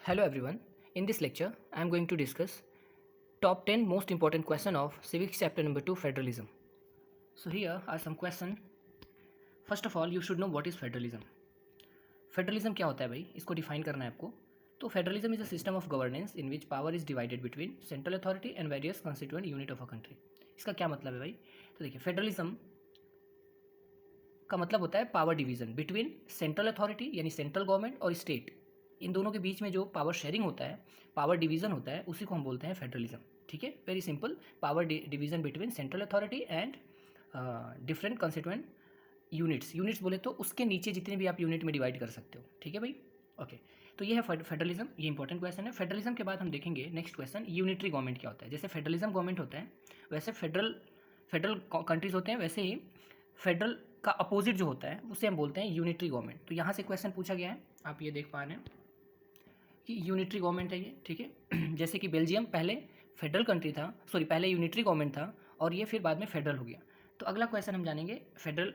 Hello everyone. In this lecture, I am going to discuss top 10 most important question of civics chapter number 2 federalism. So here are some question. First of all, you should know what is federalism. Federalism क्या होता है भाई, इसको define करना है आपको. तो federalism is a system of governance in which power is divided between central authority and various constituent unit of a country. इसका क्या मतलब है भाई? तो देखिए, फेडरलिज्म का मतलब होता है power division between central authority यानी सेंट्रल गवर्नमेंट और स्टेट. इन दोनों के बीच में जो पावर शेयरिंग होता है, पावर डिवीजन होता है, उसी को हम बोलते हैं फेडरलिज्म. ठीक है, very simple. Power division between central authority and different constituent units बोले तो उसके नीचे जितने भी आप यूनिट में डिवाइड कर सकते हो. ठीक है भाई, ओके. तो ये है फेडरलिज्म, ये इंपॉर्टेंट क्वेश्चन है. फेडरलिज्म के बाद हम देखेंगे नेक्स्ट क्वेश्चन, यूनिटरी गवर्नमेंट क्या होता है. जैसे फेडरलिज्म गवर्नमेंट होता है वैसे फेडरल कंट्रीज होते हैं, वैसे ही फेडरल का अपोजिट जो होता है उसे हम बोलते हैं यूनिटरी गवर्नमेंट. तो यहाँ से क्वेश्चन पूछा गया है, आप ये देख पा रहे हैं कि यूनिटरी गवर्नमेंट है ये. ठीक है, जैसे कि बेल्जियम पहले फेडरल कंट्री था, सॉरी पहले यूनिटरी गवर्नमेंट था और ये फिर बाद में फेडरल हो गया. तो अगला क्वेश्चन हम जानेंगे फेडरल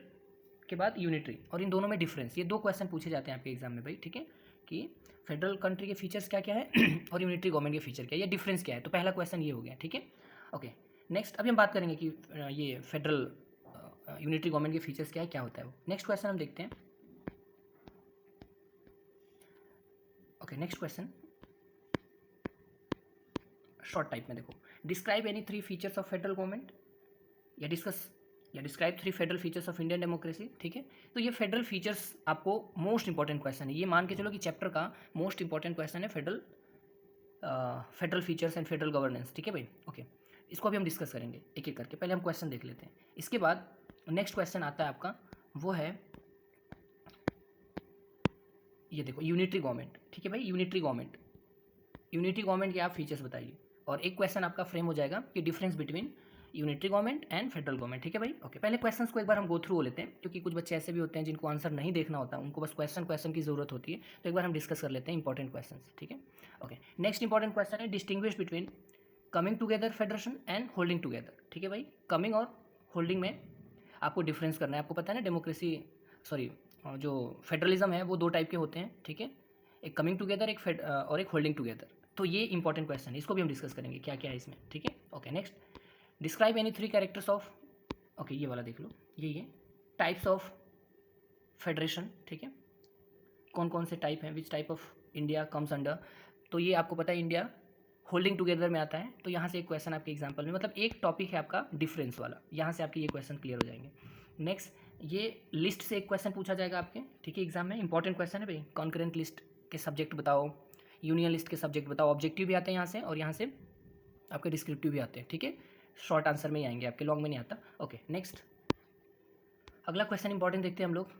के बाद यूनिटरी और इन दोनों में डिफरेंस. ये दो क्वेश्चन पूछे जाते हैं आपके एग्जाम में भाई. ठीक है, कि फेडरल कंट्री के फीचर्स क्या क्या है और यूनिटरी गवर्नमेंट के फीचर क्या है, ये डिफरेंस क्या है. तो पहला क्वेश्चन ये हो गया. ठीक है, ओके. नेक्स्ट अभी हम बात करेंगे कि ये फेडरल यूनिटरी गवर्नमेंट के फीचर्स क्या है, क्या होता है वो. नेक्स्ट क्वेश्चन हम देखते हैं. Okay, next question short type में देखो, describe any 3 features of federal government या describe 3 federal features of Indian democracy. ठीक है, तो ये फेडरल फीचर्स आपको मोस्ट इंपॉर्टेंट क्वेश्चन है. ये मान के चलो कि चैप्टर का मोस्ट इंपॉर्टेंट क्वेश्चन है federal features and federal governance. ठीक है भाई, ओके. इसको अभी हम डिस्कस करेंगे एक एक करके. पहले हम क्वेश्चन देख लेते हैं, इसके बाद नेक्स्ट क्वेश्चन आता है आपका, वो है ये देखो, यूनिटरी गवर्नमेंट. ठीक है भाई, यूनिटरी गवर्नमेंट के आप फीचर्स बताइए. और एक क्वेश्चन आपका फ्रेम हो जाएगा कि difference between unitary government and federal government. ठीक है भाई, ओके. पहले क्वेश्चंस को एक बार हम गो थ्रू हो लेते हैं, क्योंकि कुछ बच्चे ऐसे भी होते हैं जिनको आंसर नहीं देखना होता, उनको बस क्वेश्चन की जरूरत होती है. तो एक बार हम डिस्कस कर लेते हैं इंपॉर्टेंट क्वेश्चन. ठीक है, ओके. नेक्स्ट इंपॉर्टेंट क्वेश्चन है, distinguish between coming together federation and holding together. ठीक है भाई, कमिंग और होल्डिंग में आपको डिफरेंस करना है. आपको पता है ना, डेमोक्रेसी सॉरी जो फेडरलिज्म है वो 2 टाइप के होते हैं. ठीक है, एक कमिंग टुगेदर और एक होल्डिंग टुगेदर. तो ये इंपॉर्टेंट क्वेश्चन है, इसको भी हम डिस्कस करेंगे क्या क्या है इसमें. ठीक है, okay. Next, describe any 3 characters of, okay ये वाला देख लो, ये टाइप्स ऑफ फेडरेशन. ठीक है, कौन कौन से टाइप हैं, which type of India comes under. तो ये आपको पता है इंडिया होल्डिंग टुगेदर में आता है. तो यहाँ से एक क्वेश्चन आपके एग्जाम्पल में, मतलब एक टॉपिक है आपका डिफरेंस वाला, यहाँ से आपके ये क्वेश्चन क्लियर हो जाएंगे. नेक्स्ट, ये लिस्ट से एक क्वेश्चन पूछा जाएगा आपके. ठीक है, एग्जाम में इंपॉर्टेंट क्वेश्चन है भाई. कॉन्करेंट लिस्ट के सब्जेक्ट बताओ, यूनियन लिस्ट के सब्जेक्ट बताओ. ऑब्जेक्टिव भी आते हैं यहाँ से और यहाँ से आपके डिस्क्रिप्टिव भी आते हैं. ठीक है, शॉर्ट आंसर में ही आएंगे आपके, लॉन्ग में नहीं आता. ओके, नेक्स्ट अगला क्वेश्चन इंपॉर्टेंट देखते हैं हम लोग.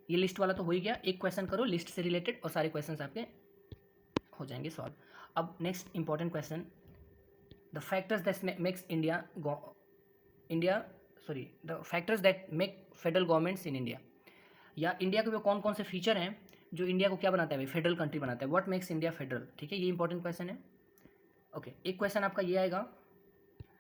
ये लिस्ट वाला तो हो ही गया, एक क्वेश्चन करो लिस्ट से रिलेटेड और सारे क्वेश्चन आपके हो जाएंगे सॉल्व. अब next important question, the factors that makes the factors that make federal governments in India. या इंडिया के वो कौन कौन से फीचर हैं जो इंडिया को क्या बनाता है भाई, फेडरल कंट्री बनाता है. What makes India federal. ठीक है, ये इंपॉर्टेंट क्वेश्चन है. ओके, एक क्वेश्चन आपका ये आएगा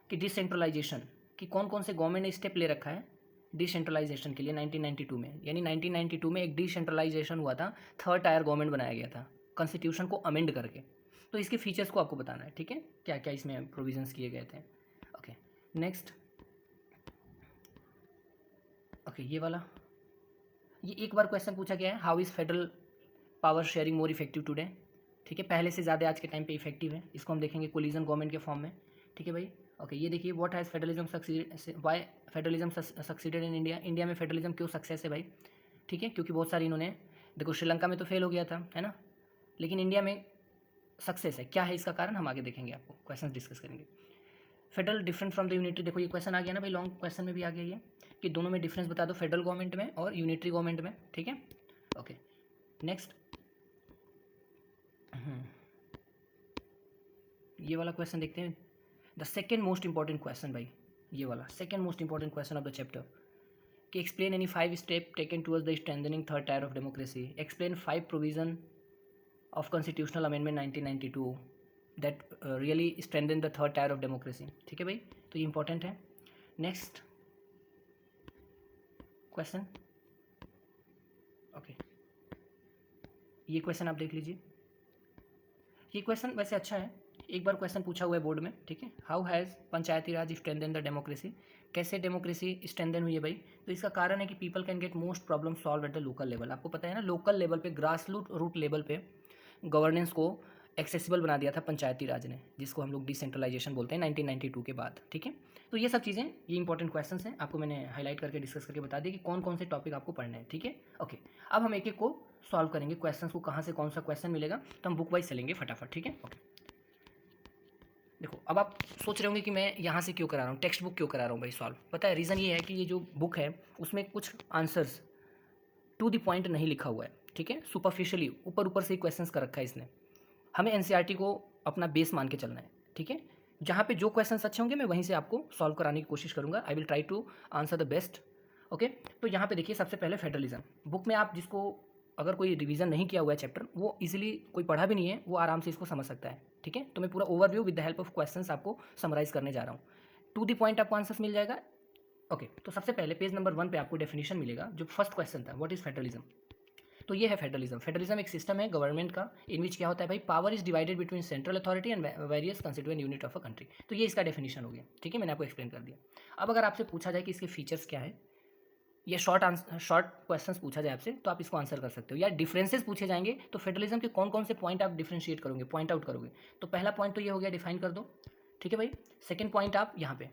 कि डिसेंट्रलाइजेशन, कि कौन कौन से गवर्नमेंट ने स्टेप ले रखा है डिसेंट्रलाइजेशन के लिए 1992 में. यानी 1992 में एक डिसेंट्रलाइजेशन हुआ था, 3rd टायर गवर्नमेंट बनाया गया था कॉन्स्टिट्यूशन को अमेंड करके. तो इसके फीचर्स को आपको बताना है. ठीक है, क्या क्या इसमें प्रोविजंस किए गए थे. ओके, नेक्स्ट, ओके ये वाला, ये एक बार क्वेश्चन पूछा गया है, how is federal power sharing more effective today. ठीक है, पहले से ज़्यादा आज के टाइम पे इफेक्टिव है. इसको हम देखेंगे कोलिजन गवर्नमेंट के फॉर्म में. ठीक है भाई, ओके. ये देखिए, what has federalism succeeded, why federalism succeeded in India. India में फेडरलिज्म क्यों सक्सेस है भाई. ठीक है, क्योंकि बहुत सारी इन्होंने, देखो श्रीलंका में तो फेल हो गया था, है ना, लेकिन इंडिया में सक्सेस है. क्या है इसका कारण, हम आगे देखेंगे, आपको क्वेश्चन डिस्कस करेंगे. Federal different from the unitary. देखो ये क्वेश्चन आ गया ना भाई, लॉन्ग क्वेश्चन में भी आ गया ये, कि दोनों में डिफरेंस बता दो, फेडरल गवर्नमेंट में और यूनिटरी गवर्नमेंट में. ठीक है, ओके. नेक्स्ट, ये वाला क्वेश्चन देखते हैं, the second most important question भाई, ये वाला second most important question of the chapter, कि explain any 5 step taken towards the strengthening 3rd tier of democracy. Explain 5 provision of constitutional amendment 1992 that really strengthen the 3rd tier of democracy. ठीक है भाई, तो ये important है. Next question, okay ये question आप देख लीजिए, ये क्वेश्चन वैसे अच्छा है, एक बार क्वेश्चन पूछा हुआ है बोर्ड में, ठीक है। How has Panchayati Raj strengthen the democracy, कैसे डेमोक्रेसी स्ट्रेंथन हुई है भाई? तो इसका कारण है कि people can get most problem solve at the local level. आपको पता है ना, लोकल लेवल पे, ग्रास रूट लेवल पे गवर्नेंस को एक्सेसिबल बना दिया था पंचायती राज ने, जिसको हम लोग डिसेंट्रलाइजेशन बोलते हैं 1992 के बाद, ठीक है। तो ये सब चीज़ें, ये इंपॉर्टेंट क्वेश्चंस हैं, आपको मैंने हाईलाइट करके डिस्कस करके बता दिया कि कौन कौन से टॉपिक आपको पढ़ने हैं, ठीक है। ओके, अब हम एक एक को सॉल्व करेंगे, क्वेश्चंस को कहाँ से कौन सा क्वेश्चन मिलेगा, तो हम बुक वाइज चलेंगे फटाफट, ठीक है। ओके, देखो अब आप सोच रहे होंगे कि मैं यहाँ से क्यों करा रहा हूँ, टेक्स्ट बुक क्यों करा रहा हूँ भाई सॉल्व। पता है रीज़न ये है कि ये जो बुक है उसमें कुछ आंसर्स टू द पॉइंट नहीं लिखा हुआ है, ठीक है। सुपरफिशियली ऊपर ऊपर से ही क्वेश्चंस कर रखा है इसने। हमें एनसीईआरटी को अपना बेस मान के चलना है, ठीक है। जहाँ पे जो क्वेश्चंस अच्छे होंगे मैं वहीं से आपको सॉल्व कराने की कोशिश करूँगा। I will try to answer the best. Okay, तो यहाँ पे देखिए सबसे पहले फेडरलिज्म। बुक में आप जिसको अगर कोई रिवीजन नहीं किया हुआ है चैप्टर, वो इजीली, कोई पढ़ा भी नहीं है, वो आराम से इसको समझ सकता है, ठीक है। तो मैं पूरा overview with the help of questions आपको समराइज करने जा रहा हूँ। टू द पॉइंट आपको आंसर्स मिल जाएगा। ओके, तो सबसे पहले पेज नंबर 1 पे आपको डेफिनेशन मिलेगा। जो फर्स्ट क्वेश्चन था, व्हाट इज फेडरलिज्म, तो ये है फेडरलिज्म। फेडरलिज्म एक सिस्टम है गवर्नमेंट का, इन विच क्या होता है भाई, power is divided between central authority and various constituent unit of a country. तो ये इसका डेफिनेशन हो गया, ठीक है, मैंने आपको एक्सप्लेन कर दिया। अब अगर आपसे पूछा जाए कि इसके फीचर्स क्या है, ये शॉर्ट क्वेश्चंस पूछा जाए आपसे, तो आप इसको आंसर कर सकते हो। या डिफरेंसेस पूछे जाएंगे तो फेडरलिज्म के कौन कौन से पॉइंट आप डिफ्रेंशिएट करोगे, पॉइंट आउट करोगे। तो पहला पॉइंट तो ये हो गया, डिफाइन कर दो, ठीक है भाई। सेकेंड पॉइंट आप यहाँ पे,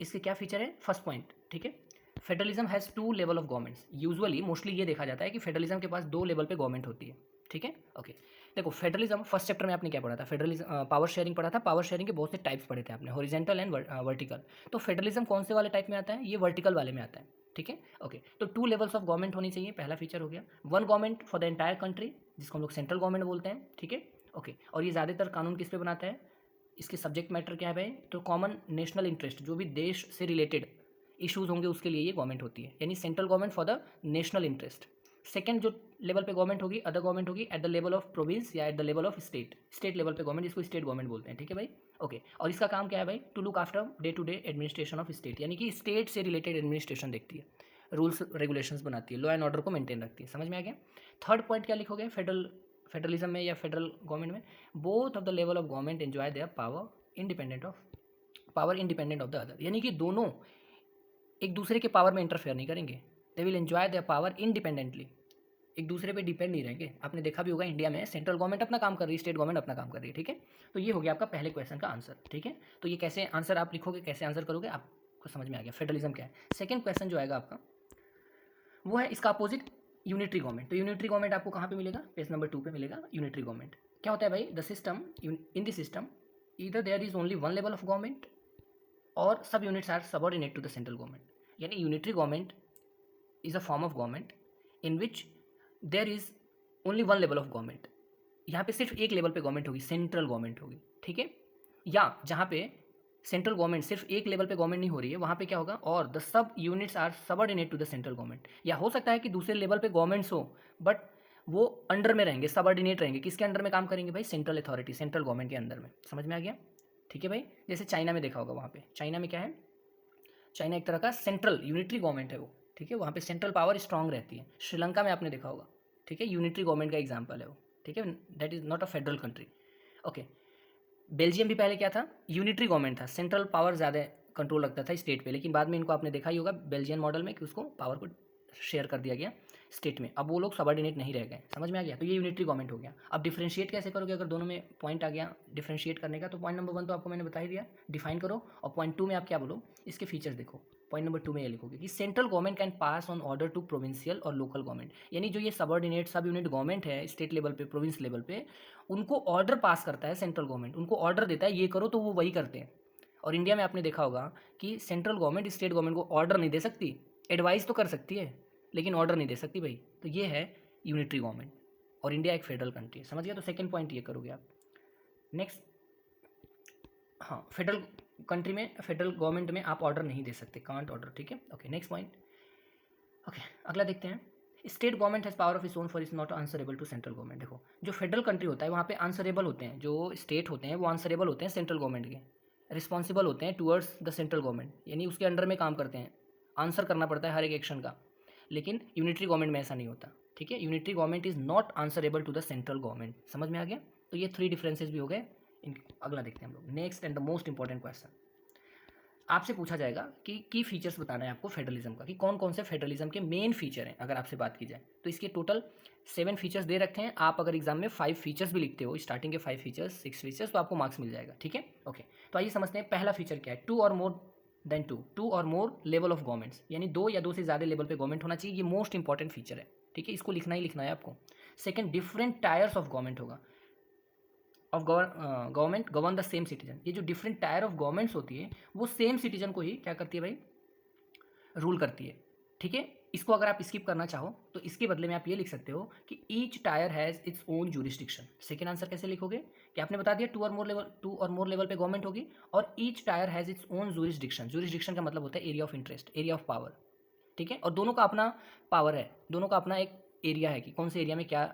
इसके क्या फीचर है, फर्स्ट पॉइंट, ठीक है। Federalism has 2 level of governments. Usually mostly ये देखा जाता है कि फेडरलिज्म के पास 2 लेवल पे गवर्नमेंट होती है, ठीक है। ओके, देखो फेडरलिज्म फर्स्ट चैप्टर में आपने क्या पढ़ा था, फेडरलिज्म पावर शेयरिंग पढ़ा था। पावर शेयरिंग के बहुत से टाइप्स पढ़े थे आपने, हॉरिजॉन्टल एंड वर्टिकल। तो फेडरलिज्म कौन से वाले टाइप में आता है, ये वर्टिकल वाले में आता है, ठीक है। ओके, तो 2 लेवल्स ऑफ गवर्नमेंट होनी चाहिए, पहला फीचर हो गया। 1 government for the entire country, जिसको हम लोग सेंट्रल गवर्नमेंट बोलते हैं, ठीक है। ओके, और ये ज़्यादातर कानून किस पे बनाता है, इसके सब्जेक्ट मैटर क्या है भाई, तो कॉमन नेशनल इंटरेस्ट, जो भी देश से रिलेटेड इश्यूज होंगे उसके लिए ये गवर्नमेंट होती है, यानी central government for the national interest. Second जो लेवल पे गवर्नमेंट होगी, अदर गवर्नमेंट होगी at the level of province या at the level of state, state level पे गवर्नमेंट, जिसको स्टेट गवर्नमेंट बोलते हैं, ठीक है भाई। ओके, और इसका काम क्या है भाई, to look after day to day administration of state, यानी कि स्टेट से रिलेटेड एडमिनिस्ट्रेशन देखती है, रूल्स रेगुलेशंस बनाती है, लॉ एंड ऑर्डर को मेंटेन रखती है। समझ में आ गया। थर्ड पॉइंट क्या लिखोगे, फेडरलिज्म में या फेडरल गवर्नमेंट में, both of the level of government enjoy their power independent of the other, यानी कि दोनों एक दूसरे के पावर में इंटरफेयर नहीं करेंगे। They will enjoy their power independently, एक दूसरे पे डिपेंड नहीं रहेंगे। आपने देखा भी होगा इंडिया में सेंट्रल गवर्नमेंट अपना काम कर रही है, स्टेट गवर्नमेंट अपना काम कर रही है, ठीक है। तो ये हो गया आपका पहले क्वेश्चन का आंसर, ठीक है। तो ये कैसे आंसर आप लिखोगे, कैसे आंसर करोगे, आपको समझ में आ गया फेडरलिज्म क्या है। सेकंड क्वेश्चन जो आएगा आपका, वो है इसका अपोजिट, यूनिटरी गवर्नमेंट। तो यूनिटरी गवर्नमेंट आपको कहाँ पे मिलेगा, पेज नंबर 2 पे मिलेगा। यूनिटरी गवर्नमेंट क्या होता है भाई, the system, in the system either there is only 1 level of government और सब units are subordinate to the central government. यानी unitary government is a form of government in which there is only 1 level of government. यहाँ पे सिर्फ एक level पे government होगी, central government होगी, ठीक है। या जहाँ पे सेंट्रल गवर्नमेंट सिर्फ एक लेवल पे गवर्नमेंट नहीं हो रही है, वहाँ पे क्या होगा, और the sub units are subordinate to the central government. या हो सकता है कि दूसरे लेवल पे गवर्नमेंट्स हो, बट वो अंडर में रहेंगे, सबऑर्डिनेट रहेंगे। किसके अंडर में काम करेंगे भाई, सेंट्रल अथॉरिटी, सेंट्रल गवर्नमेंट के अंदर में। समझ में आ गया, ठीक है भाई। जैसे चाइना में देखा होगा, वहाँ पे चाइना में क्या है, चाइना एक तरह का सेंट्रल यूनिटरी गवर्नमेंट है वो, ठीक है, वहाँ पे सेंट्रल पावर स्ट्रांग रहती है। श्रीलंका में आपने देखा होगा, ठीक है, यूनिटरी गवर्नमेंट का एग्जाम्पल है वो, ठीक है, that is not a federal country. Okay, Belgium भी पहले क्या था, यूनिटरी गवर्नमेंट था, सेंट्रल पावर ज़्यादा कंट्रोल रखता था स्टेट पे, लेकिन बाद में इनको आपने देखा ही होगा बेल्जियन मॉडल में कि उसको पावर को शेयर कर दिया गया स्टेट में, अब वो लोग सबऑर्डिनेट नहीं रह गए। समझ में आ गया। तो ये यूनिटरी गवर्नमेंट हो गया। अब डिफरेंशिएट कैसे करोगे, अगर दोनों में पॉइंट आ गया डिफरेंशिएट करने का, तो पॉइंट नंबर 1 तो आपको मैंने बता ही दिया, डिफाइन करो। और पॉइंट 2 में आप क्या बोलो, इसके फीचर्स देखो। पॉइंट नंबर 2 में ये लिखोगे कि central government can pass on order to provincial और लोकल गवर्नमेंट, यानी जो ये सबऑर्डिनेट सब यूनिट गवर्नमेंट है स्टेट लेवल पे, प्रोविंस लेवल पे, उनको ऑर्डर पास करता है सेंट्रल गवर्नमेंट, उनको ऑर्डर देता है ये करो, तो वो वही करते हैं। और इंडिया में आपने देखा होगा कि सेंट्रल गवर्नमेंट स्टेट गवर्नमेंट को ऑर्डर नहीं दे सकती, एडवाइस तो कर सकती है लेकिन ऑर्डर नहीं दे सकती भाई। तो ये है यूनिटरी गवर्नमेंट, और इंडिया एक फेडरल कंट्री है। समझ गया। तो सेकंड पॉइंट ये करोगे आप। नेक्स्ट, हाँ, फेडरल कंट्री में, फेडरल गवर्नमेंट में आप ऑर्डर नहीं दे सकते, कांट ऑर्डर, ठीक है। Okay, next point. ओके, अगला देखते हैं। State government has power of its own for its not answerable to central government. देखो, जो फेडरल कंट्री होता है वहाँ पे आंसरेबल होते हैं, जो स्टेट होते हैं वो आंसरेबल होते हैं सेंट्रल गवर्नमेंट के, रिस्पॉन्सिबल होते हैं टूवर्ड्स द सेंट्रल गवर्नमेंट, यानी उसके अंडर में काम करते हैं, आंसर करना पड़ता है हर एक एक्शन का। लेकिन यूनिटरी गवर्नमेंट में ऐसा नहीं होता, ठीक है। Unitary government is not answerable to the central government. समझ में आ गया। तो ये 3 डिफरेंसेस भी हो गए। अगला देखते हैं हम लोग। Next and the most important question, आपसे पूछा जाएगा कि की फीचर्स बताना है आपको फेडरलिज्म का, कि कौन कौन से फेडरलिज्म के मेन फीचर हैं अगर आपसे बात की जाए। तो इसके टोटल 7 फीचर्स दे रखे हैं। आप अगर एग्जाम में 5 फीचर्स भी लिखते हो, स्टार्टिंग के 5 फीचर्स 6 फीचर्स, तो आपको मार्क्स मिल जाएगा। ठीक है, ओके। तो आइए समझते हैं पहला फीचर क्या है। टू और मोर देन टू और मोर लेवल ऑफ गवर्नमेंट्स, यानी 2 या 2 से ज़्यादा लेवल पे गवर्नमेंट होना चाहिए। ये मोस्ट इंपॉर्टेंट फीचर है। ठीक है, इसको लिखना ही लिखना है आपको। Second, different tiers of government होगा, of government govern the same citizen. ये जो डिफरेंट टायर ऑफ गवर्नमेंट्स होती है वो सेम सिटीजन को ही क्या करती है भाई, रूल करती है। ठीक है, इसको अगर आप स्किप करना चाहो तो इसके बदले में आप ये लिख सकते हो कि each tyre has its own jurisdiction. Second answer कैसे लिखोगे कि आपने बता दिया 2 और मोर लेवल पे गवर्नमेंट होगी और each tyre has its own jurisdiction. Jurisdiction का मतलब होता है area of interest, area of power. ठीक है, और दोनों का अपना पावर है, दोनों का अपना एक एरिया है कि कौन से एरिया में क्या।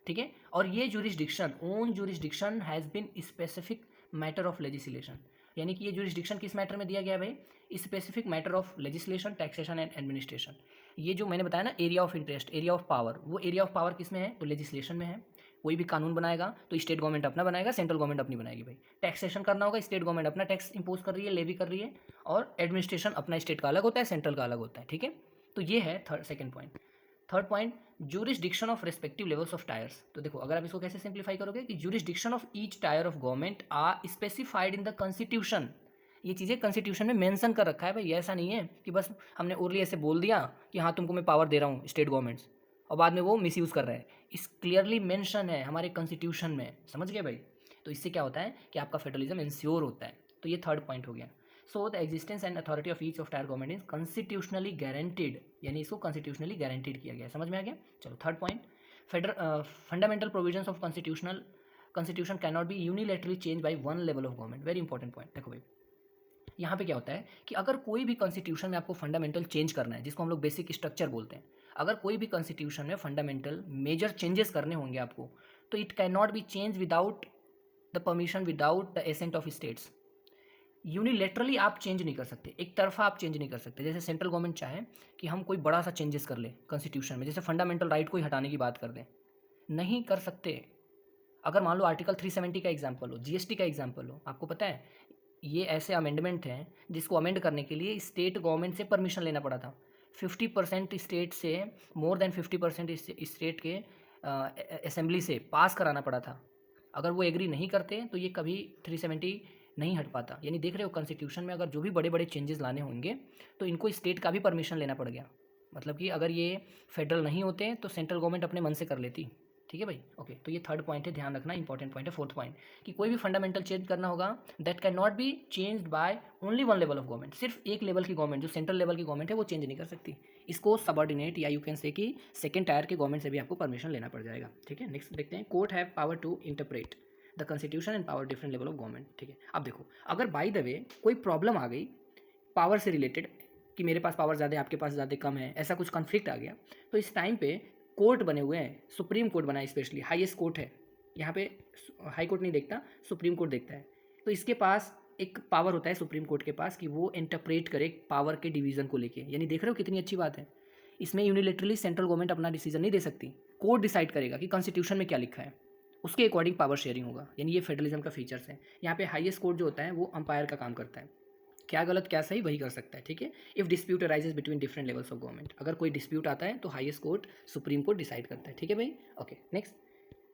ठीक है, और ये jurisdiction, own jurisdiction has been specific matter of legislation, यानी कि ये जुरिस्डिक्शन किस मैटर में दिया गया है भाई, specific matter of legislation, taxation and administration. ये जो मैंने बताया ना area of interest, area of power, वो एरिया ऑफ पावर किस में है, तो लेजिस्लेशन में है। कोई भी कानून बनाएगा तो स्टेट गवर्नमेंट अपना बनाएगा, सेंट्रल गवर्नमेंट अपनी बनाएगी भाई। टैक्सेशन करना होगा, स्टेट गवर्नमेंट अपना टैक्स इंपोज कर रही है, लेवी कर रही है, और एडमिनिस्ट्रेशन अपना स्टेट का अलग होता है, सेंट्रल का अलग होता है। ठीक है, तो ये है second point. Third point, jurisdiction of respective levels of tiers. तो देखो अगर आप इसको कैसे सिंप्लीफाई करोगे कि jurisdiction of each tier of government are specified in the constitution. ये चीज़ें कॉन्स्टिट्यूशन में मेंशन कर रखा है भाई, ऐसा नहीं है कि बस हमने ओरली ऐसे बोल दिया कि हाँ तुमको मैं पावर दे रहा हूँ स्टेट गवर्नमेंट्स, और बाद में वो मिसयूज़ कर रहे हैं। इस क्लियरली मेंशन है हमारे कॉन्स्टिट्यूशन में, समझ गए भाई। तो इससे क्या होता है कि आपका फेडरलिज्म इंश्योर होता है। तो ये थर्ड पॉइंट हो गया। So the existence and authority of each of tyre government is constitutionally guaranteed, यानी इसको कॉन्स्टिट्यूशनली गारंटीड किया गया है। समझ में आ गया। चलो third point, fundamental provisions of constitution can not be unilaterally change by one level of government. Very important point. देखो भाई यहाँ पे क्या होता है कि अगर कोई भी कॉन्स्टिट्यूशन में आपको फंडामेंटल चेंज करना है, जिसको हम लोग बेसिक स्ट्रक्चर बोलते हैं, अगर कोई भी कॉन्स्टिट्यूशन में फंडामेंटल मेजर चेंजेस करने होंगे आपको, तो it can not be change without the permission, without the ascent of states. Unilaterally आप चेंज नहीं कर सकते, एक तरफा आप चेंज नहीं कर सकते। जैसे सेंट्रल गवर्नमेंट चाहे कि हम कोई बड़ा सा चेंजेस कर ले कॉन्स्टिट्यूशन में, जैसे फंडामेंटल राइट को ही हटाने की बात कर दें, नहीं कर सकते। अगर मान लो आर्टिकल 370 का एग्जाम्पल हो, जीएसटी का एग्जाम्पल हो, आपको पता है ये ऐसे अमेंडमेंट हैं जिसको अमेंड करने के लिए स्टेट गवर्नमेंट से परमिशन लेना पड़ा था। 50% स्टेट से, मोर देन 50% स्टेट के असेंबली से पास कराना पड़ा था। अगर वो एग्री नहीं करते तो ये कभी 370 नहीं हट पाता। यानी देख रहे हो कॉन्स्टिट्यूशन में अगर जो भी बड़े बड़े चेंजेस लाने होंगे तो इनको स्टेट का भी परमिशन लेना पड़ गया। मतलब कि अगर ये फेडरल नहीं होते तो सेंट्रल गवर्नमेंट अपने मन से कर लेती। ठीक है भाई, ओके। तो ये थर्ड पॉइंट है, ध्यान रखना, इंपॉर्टेंट पॉइंट है। फोर्थ पॉइंट कि कोई भी फंडामेंटल चेंज करना होगा that can not be changed by only one level of government. सिर्फ एक लेवल की गवर्नमेंट, जो सेंट्रल लेवल की गवर्नमेंट है, वो चेंज नहीं कर सकती। इसको सबऑर्डिनेट या यू कैन से कि सेकंड टायर के गवर्नमेंट से भी आपको परमिशन लेना पड़ जाएगा। ठीक है, नेक्स्ट देखते हैं। Court have power to interpret the constitution and power different level of government. ठीक है, अब देखो अगर बाय द वे कोई प्रॉब्लम आ गई पावर से रिलेटेड कि मेरे पास पावर ज़्यादा है, आपके पास ज़्यादा कम है, ऐसा कुछ कॉन्फ्लिक्ट आ गया, तो इस टाइम पे कोर्ट बने हुए हैं, सुप्रीम कोर्ट बना है, स्पेशली हाईएस्ट कोर्ट है। यहाँ पे हाई कोर्ट नहीं देखता, सुप्रीम कोर्ट देखता है। तो इसके पास एक पावर होता है सुप्रीम कोर्ट के पास कि वो इंटरप्रेट करे पावर के डिवीज़न को लेके। यानी देख रहे हो कितनी अच्छी बात है। इसमें यूनिलेटरली सेंट्रल गवर्नमेंट अपना डिसीजन नहीं दे सकती, कोर्ट डिसाइड करेगा कि कॉन्स्टिट्यूशन में क्या लिखा है, उसके अकॉर्डिंग पावर शेयरिंग होगा। यानी ये फेडरलिज्म का फीचर्स है। यहाँ पे हाईएस्ट कोर्ट जो होता है वो अंपायर का काम करता है, क्या गलत क्या सही वही कर सकता है। ठीक है, if dispute arises between different levels of government, अगर कोई डिस्प्यूट आता है तो highest court supreme court decide करता है। ठीक है भाई, ओके। नेक्स्ट,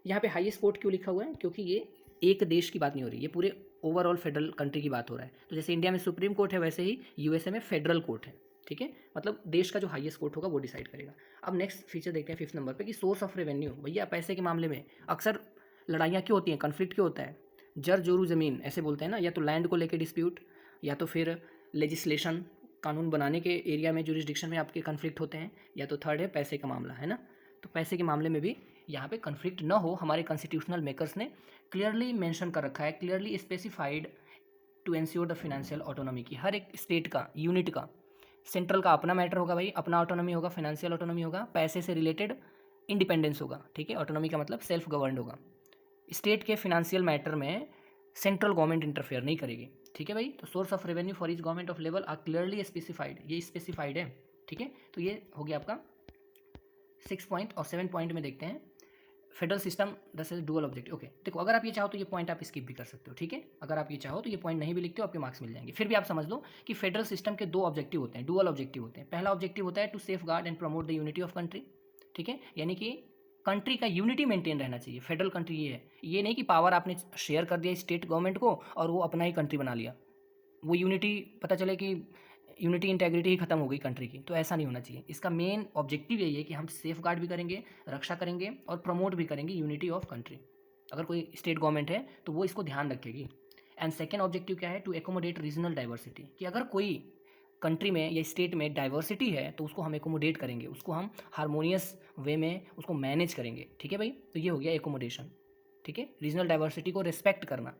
यहाँ पे हाईएस्ट कोर्ट क्यों लिखा हुआ है, क्योंकि ये एक देश की बात नहीं हो रही, ये पूरे ओवरऑल फेडरल कंट्री की बात हो रहा है। तो जैसे इंडिया में सुप्रीम कोर्ट है वैसे ही यूएसए में फेडरल कोर्ट है। ठीक है, मतलब देश का जो हाईएस्ट कोर्ट होगा वो डिसाइड करेगा। अब नेक्स्ट फीचर देखते हैं 5th नंबर पे कि सोर्स ऑफ रेवेन्यू। भैया पैसे के मामले में अक्सर लड़ाइयाँ क्यों होती हैं, कन्फ्लिक्ट क्यों होता है, जर जोरू ज़मीन ऐसे बोलते हैं ना, या तो लैंड को लेकर डिस्प्यूट, या तो फिर लेजिस्लेशन कानून बनाने के एरिया में जुरिस्डिक्शन में आपके कन्फ्लिक्ट होते हैं, या तो थर्ड है पैसे का मामला, है ना। तो पैसे के मामले में भी यहाँ पे कन्फ्लिक्ट ना हो, हमारे कॉन्स्टिट्यूशनल मेकर्स ने क्लियरली मेंशन कर रखा है, clearly specified to ensure the financial autonomy की। हर एक स्टेट का, यूनिट का, सेंट्रल का अपना मैटर होगा भाई, अपना ऑटोनॉमी होगा, फाइनेंशियल ऑटोनॉमी होगा, पैसे से रिलेटेड इंडिपेंडेंस होगा। ठीक है, ऑटोनॉमी का मतलब सेल्फ गवर्नड होगा। स्टेट के फिनेंशियल मैटर में सेंट्रल गवर्नमेंट इंटरफेयर नहीं करेगी। ठीक है भाई, तो source of revenue for each government of level are clearly specified, ये स्पेसिफाइड है। ठीक है, तो ये हो गया आपका 6 पॉइंट। और 7 पॉइंट में देखते हैं फेडरल सिस्टम दस डुअल ऑब्जेक्टिव। ओके देखो, अगर आप ये चाहो तो ये पॉइंट आप स्किप भी कर सकते हो, ठीक है। अगर आप ये चाहो तो ये पॉइंट नहीं भी लिखते हो, आपके मार्क्स मिल जाएंगे। फिर भी आप समझ लो कि फेडरल सिस्टम के दो ऑब्जेक्टिव होते हैं, डुअल ऑब्जेक्टिव होते हैं। पहला ऑब्जेक्टिव होता है to safeguard and promote the unity of country, ठीक है, यानी कि कंट्री का यूनिटी मेंटेन रहना चाहिए। फेडरल कंट्री ये है, ये नहीं कि पावर आपने शेयर कर दिया स्टेट गवर्नमेंट को और वो अपना ही कंट्री बना लिया, वो यूनिटी पता चले कि यूनिटी इंटेग्रिटी ही खत्म हो गई कंट्री की, तो ऐसा नहीं होना चाहिए। इसका मेन ऑब्जेक्टिव यही है कि हम सेफ गार्ड भी करेंगे, रक्षा करेंगे और प्रमोट भी करेंगे यूनिटी ऑफ कंट्री। अगर कोई स्टेट गवर्नमेंट है तो वो इसको ध्यान रखेगी। एंड सेकेंड ऑब्जेक्टिव क्या है, टू एकोमोडेट रीजनल डाइवर्सिटी, कि अगर कोई कंट्री में या स्टेट में डाइवर्सिटी है तो उसको हम एकोमोडेट करेंगे, उसको हम हारमोनियस वे में उसको मैनेज करेंगे, ठीक है भाई। तो ये हो गया एकोमोडेशन, ठीक है, रीजनल डाइवर्सिटी को रिस्पेक्ट करना,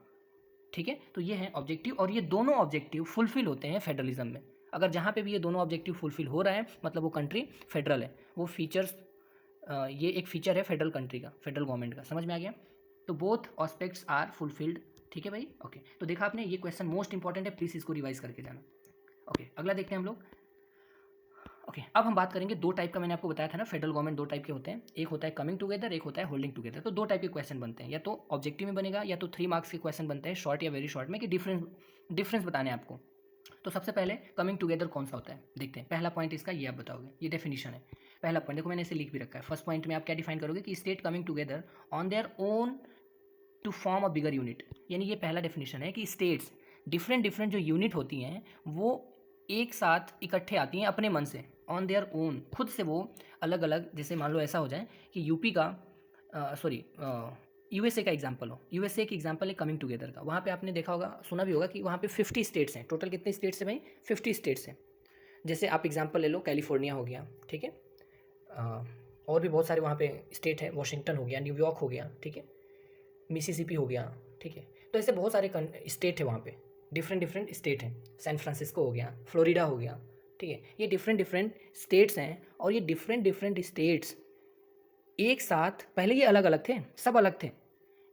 ठीक है। तो ये है ऑब्जेक्टिव, और ये दोनों ऑब्जेक्टिव फुलफिल होते हैं फेडरलिज्म में। अगर जहाँ पे भी ये दोनों ऑब्जेक्टिव फुलफिल हो रहा है मतलब वो कंट्री फेडरल है। वो फीचर्स, ये एक फीचर है फेडरल कंट्री का, फेडरल गवर्नमेंट का, समझ में आ गया। तो बोथ एस्पेक्ट्स आर फुलफिल्ड, ठीक है भाई। ओके, तो देखा आपने, ये क्वेश्चन मोस्ट इंपॉर्टेंट है, प्लीज़ इसको रिवाइज करके जाना। ओके, अगला देखते हैं हम लोग। ओके, अब हम बात करेंगे दो टाइप का, मैंने आपको बताया था ना फेडरल गवर्नमेंट दो टाइप के होते हैं, एक होता है कमिंग टुगेदर, एक होता है होल्डिंग टुगेदर। तो दो टाइप के क्वेश्चन बनते हैं, या तो ऑब्जेक्टिव में बनेगा या तो 3 मार्क्स के क्वेश्चन बनते हैं शॉर्ट या वेरी शॉर्ट में, कि डिफरेंस बताने हैं आपको। तो सबसे पहले कमिंग टुगेदर कौन सा होता है देखते हैं। पहला पॉइंट इसका ये आप बताओगे, ये डेफिनेशन है। पहला पॉइंट देखो, मैंने इसे लिख भी रखा है। फर्स्ट पॉइंट में आप क्या डिफाइन करोगे कि state coming together on their own to form a bigger unit, यानी ये पहला डेफिनेशन है कि स्टेट्स डिफरेंट जो यूनिट होती हैं वो एक साथ इकट्ठे आती हैं अपने मन से, ऑन देयर ओन, खुद से वो अलग अलग। जैसे मान लो ऐसा हो जाए कि यूपी का यूएसए का एग्जांपल हो, यूएसए की एग्जांपल है कमिंग टुगेदर का। वहाँ पे आपने देखा होगा, सुना भी होगा कि वहाँ पे 50 स्टेट्स हैं। टोटल कितने स्टेट्स हैं भाई? 50 स्टेट्स हैं। जैसे आप एग्जांपल ले लो, कैलिफोर्निया हो गया, ठीक है, और भी बहुत सारे वहाँ पे स्टेट है, वाशिंगटन हो गया, न्यूयॉर्क हो गया, ठीक है, मिसिसिपी हो गया, ठीक है। तो ऐसे बहुत सारे स्टेट है वहाँ पे, डिफरेंट स्टेट हैं। सैन फ्रांसिस्को हो गया, फ्लोरिडा हो गया, ठीक है। ये डिफरेंट स्टेट्स हैं, और ये डिफरेंट स्टेट्स एक साथ, पहले ये अलग अलग थे, सब अलग थे,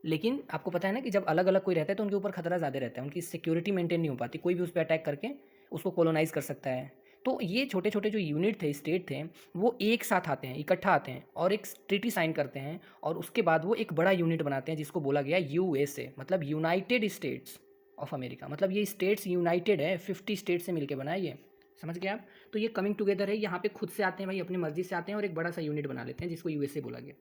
लेकिन आपको पता है ना कि जब अलग अलग कोई रहता है तो उनके ऊपर खतरा ज़्यादा रहता है, उनकी सिक्योरिटी मेंटेन नहीं हो पाती, कोई भी उस पर अटैक करके उसको कॉलोनाइज कर सकता है। तो ये छोटे छोटे जो यूनिट थे, स्टेट थे, वो एक साथ आते हैं, इकट्ठा आते हैं और एक ट्रीटी साइन करते हैं, और उसके बाद वो एक बड़ा यूनिट बनाते हैं जिसको बोला गया यूएसए, मतलब यूनाइटेड स्टेट्स ऑफ अमेरिका। मतलब ये स्टेट्स यूनाइटेड है, 50 स्टेट से मिलकर बना है ये, समझ गए आप। तो ये कमिंग टुगेदर है, यहाँ पे खुद से आते हैं भाई, अपनी मर्जी से आते हैं और एक बड़ा सा यूनिट बना लेते हैं जिसको यूएसए बोला गया।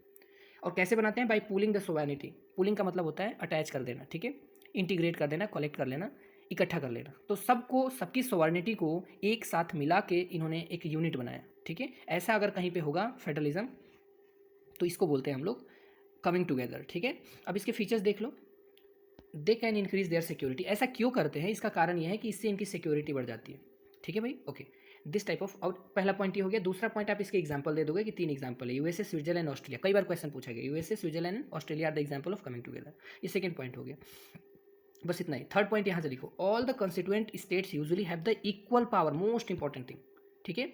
और कैसे बनाते हैं? By pooling the sovereignty. Pooling का मतलब होता है अटैच कर देना, ठीक है, इंटीग्रेट कर देना, कलेक्ट कर लेना, इकट्ठा कर लेना। तो सबको, सबकी सोवरेनिटी को एक साथ मिला के इन्होंने एक यूनिट बनाया, ठीक है। ऐसा अगर कहीं पे होगा फेडरलिज्म तो इसको बोलते हैं हम लोग कमिंग टुगेदर, ठीक है। अब इसके फीचर्स देख लो। They can increase their security. ऐसा क्यों करते हैं? इसका कारण यह है कि इससे इनकी सिक्योरिटी बढ़ जाती है, ठीक है भाई। ओके, दिस टाइप ऑफ, और पहला पॉइंट ये हो गया। दूसरा पॉइंट आप इसके एग्जांपल दे दोगे कि 3 एग्जांपल है, यूएसए, स्विट्जरलैंड, ऑस्ट्रेलिया। कई बार क्वेश्चन पूछा गया, USA, Switzerland, Australia are the example of coming together. ये सेकंड पॉइंट हो गया, बस इतना ही। थर्ड पॉइंट यहाँ से लिखो, all the constituent states usually have the equal power, most important thing, ठीक है।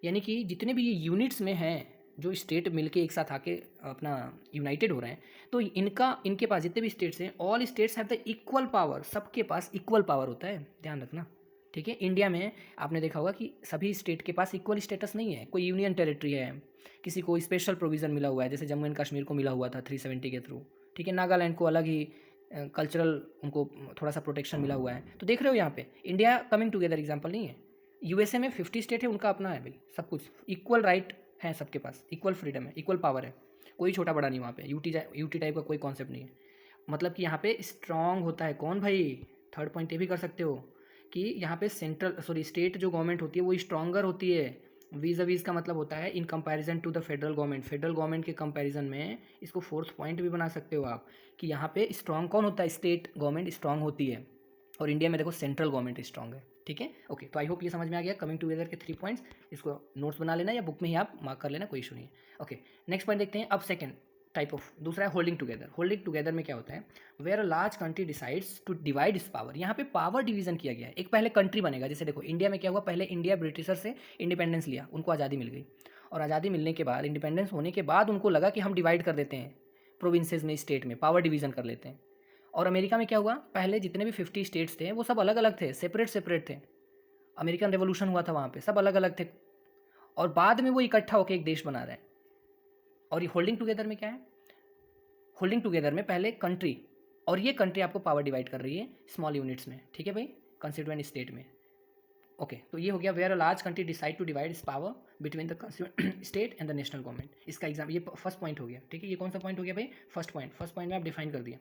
यानी कि जितने भी ये यूनिट्स में हैं, जो स्टेट मिलके एक साथ आके अपना यूनाइटेड हो रहे हैं, तो इनके पास जितने भी स्टेट्स हैं, all states have the equal power, सबके पास इक्वल पावर होता है, ध्यान रखना, ठीक है। इंडिया में आपने देखा होगा कि सभी स्टेट के पास इक्वल स्टेटस नहीं है। कोई यूनियन टेरिटरी है, किसी को स्पेशल प्रोविज़न मिला हुआ है, जैसे जम्मू एंड कश्मीर को मिला हुआ था 370 के थ्रू, ठीक है। नागालैंड को अलग ही कल्चरल, उनको थोड़ा सा प्रोटेक्शन मिला हुआ है। तो देख रहे हो यहाँ पे इंडिया कमिंग टुगेदर एग्जाम्पल नहीं है। यूएसए में 50 स्टेट है, उनका अपना है भाई, सब कुछ इक्वल राइट है, सबके पास इक्वल फ्रीडम है, इक्वल पावर है, कोई छोटा बड़ा नहीं वहाँ पे। यूटी टाइप का कोई कॉन्सेप्ट नहीं है। मतलब कि यहाँ पे स्ट्रांग होता है कौन भाई? थर्ड पॉइंट ये भी कर सकते हो कि यहाँ पे स्टेट जो गवर्नमेंट होती है वो स्ट्रॉन्गर होती है। वीज़ वीज़ का मतलब होता है in comparison to the federal government. Federal government के कंपैरिजन में इसको फोर्थ पॉइंट भी बना सकते हो आप, कि यहाँ पे स्ट्रांग कौन होता है? स्टेट गवर्नमेंट स्ट्रांग होती है, और इंडिया में देखो सेंट्रल गवर्नमेंट स्ट्रांग है, ठीक है। ओके, तो आई होप ये समझ में आ गया कमिंग टुगेदर के 3 पॉइंट्स। इसको नोट्स बना लेना या बुक में ही आप मार्क कर लेना, कोई इशू नहीं है। ओके, नेक्स्ट पॉइंट देखते हैं। अब सेकंड टाइप ऑफ, दूसरा है होल्डिंग टुगेदर। होल्डिंग टुगेदर में क्या होता है? Where a large country decides to divide its power. यहाँ पे पावर डिवीजन किया गया है। एक पहले कंट्री बनेगा, जैसे देखो इंडिया में क्या हुआ, पहले इंडिया ब्रिटिशर से इंडिपेंडेंस लिया, उनको आज़ादी मिल गई, और आज़ादी मिलने के बाद, इंडिपेंडेंस होने के बाद उनको लगा कि हम डिवाइड कर देते हैं प्रोविंसेस में, स्टेट में पावर डिवीजन कर लेते हैं। और अमेरिका में क्या हुआ, पहले जितने भी 50 स्टेट्स थे वो सब अलग अलग थे, सेपरेट थे। अमेरिकन रेवोल्यूशन हुआ था वहाँ पे, सब अलग अलग थे, और बाद में वो इकट्ठा होकर एक देश बना रहे हैं। और ये होल्डिंग टुगेदर में क्या है? होल्डिंग टुगेदर में पहले कंट्री, और ये कंट्री आपको पावर डिवाइड कर रही है स्मॉल यूनिट्स में, ठीक है भाई, कंस्टिट्यूएंट स्टेट में। ओके, तो ये हो गया where a large country decide to divide its power between the constituent state and the national government. इसका एग्जाम, ये फर्स्ट पॉइंट हो गया, ठीक है। ये कौन सा पॉइंट हो गया भाई? फर्स्ट पॉइंट में आप डिफाइन कर दिया,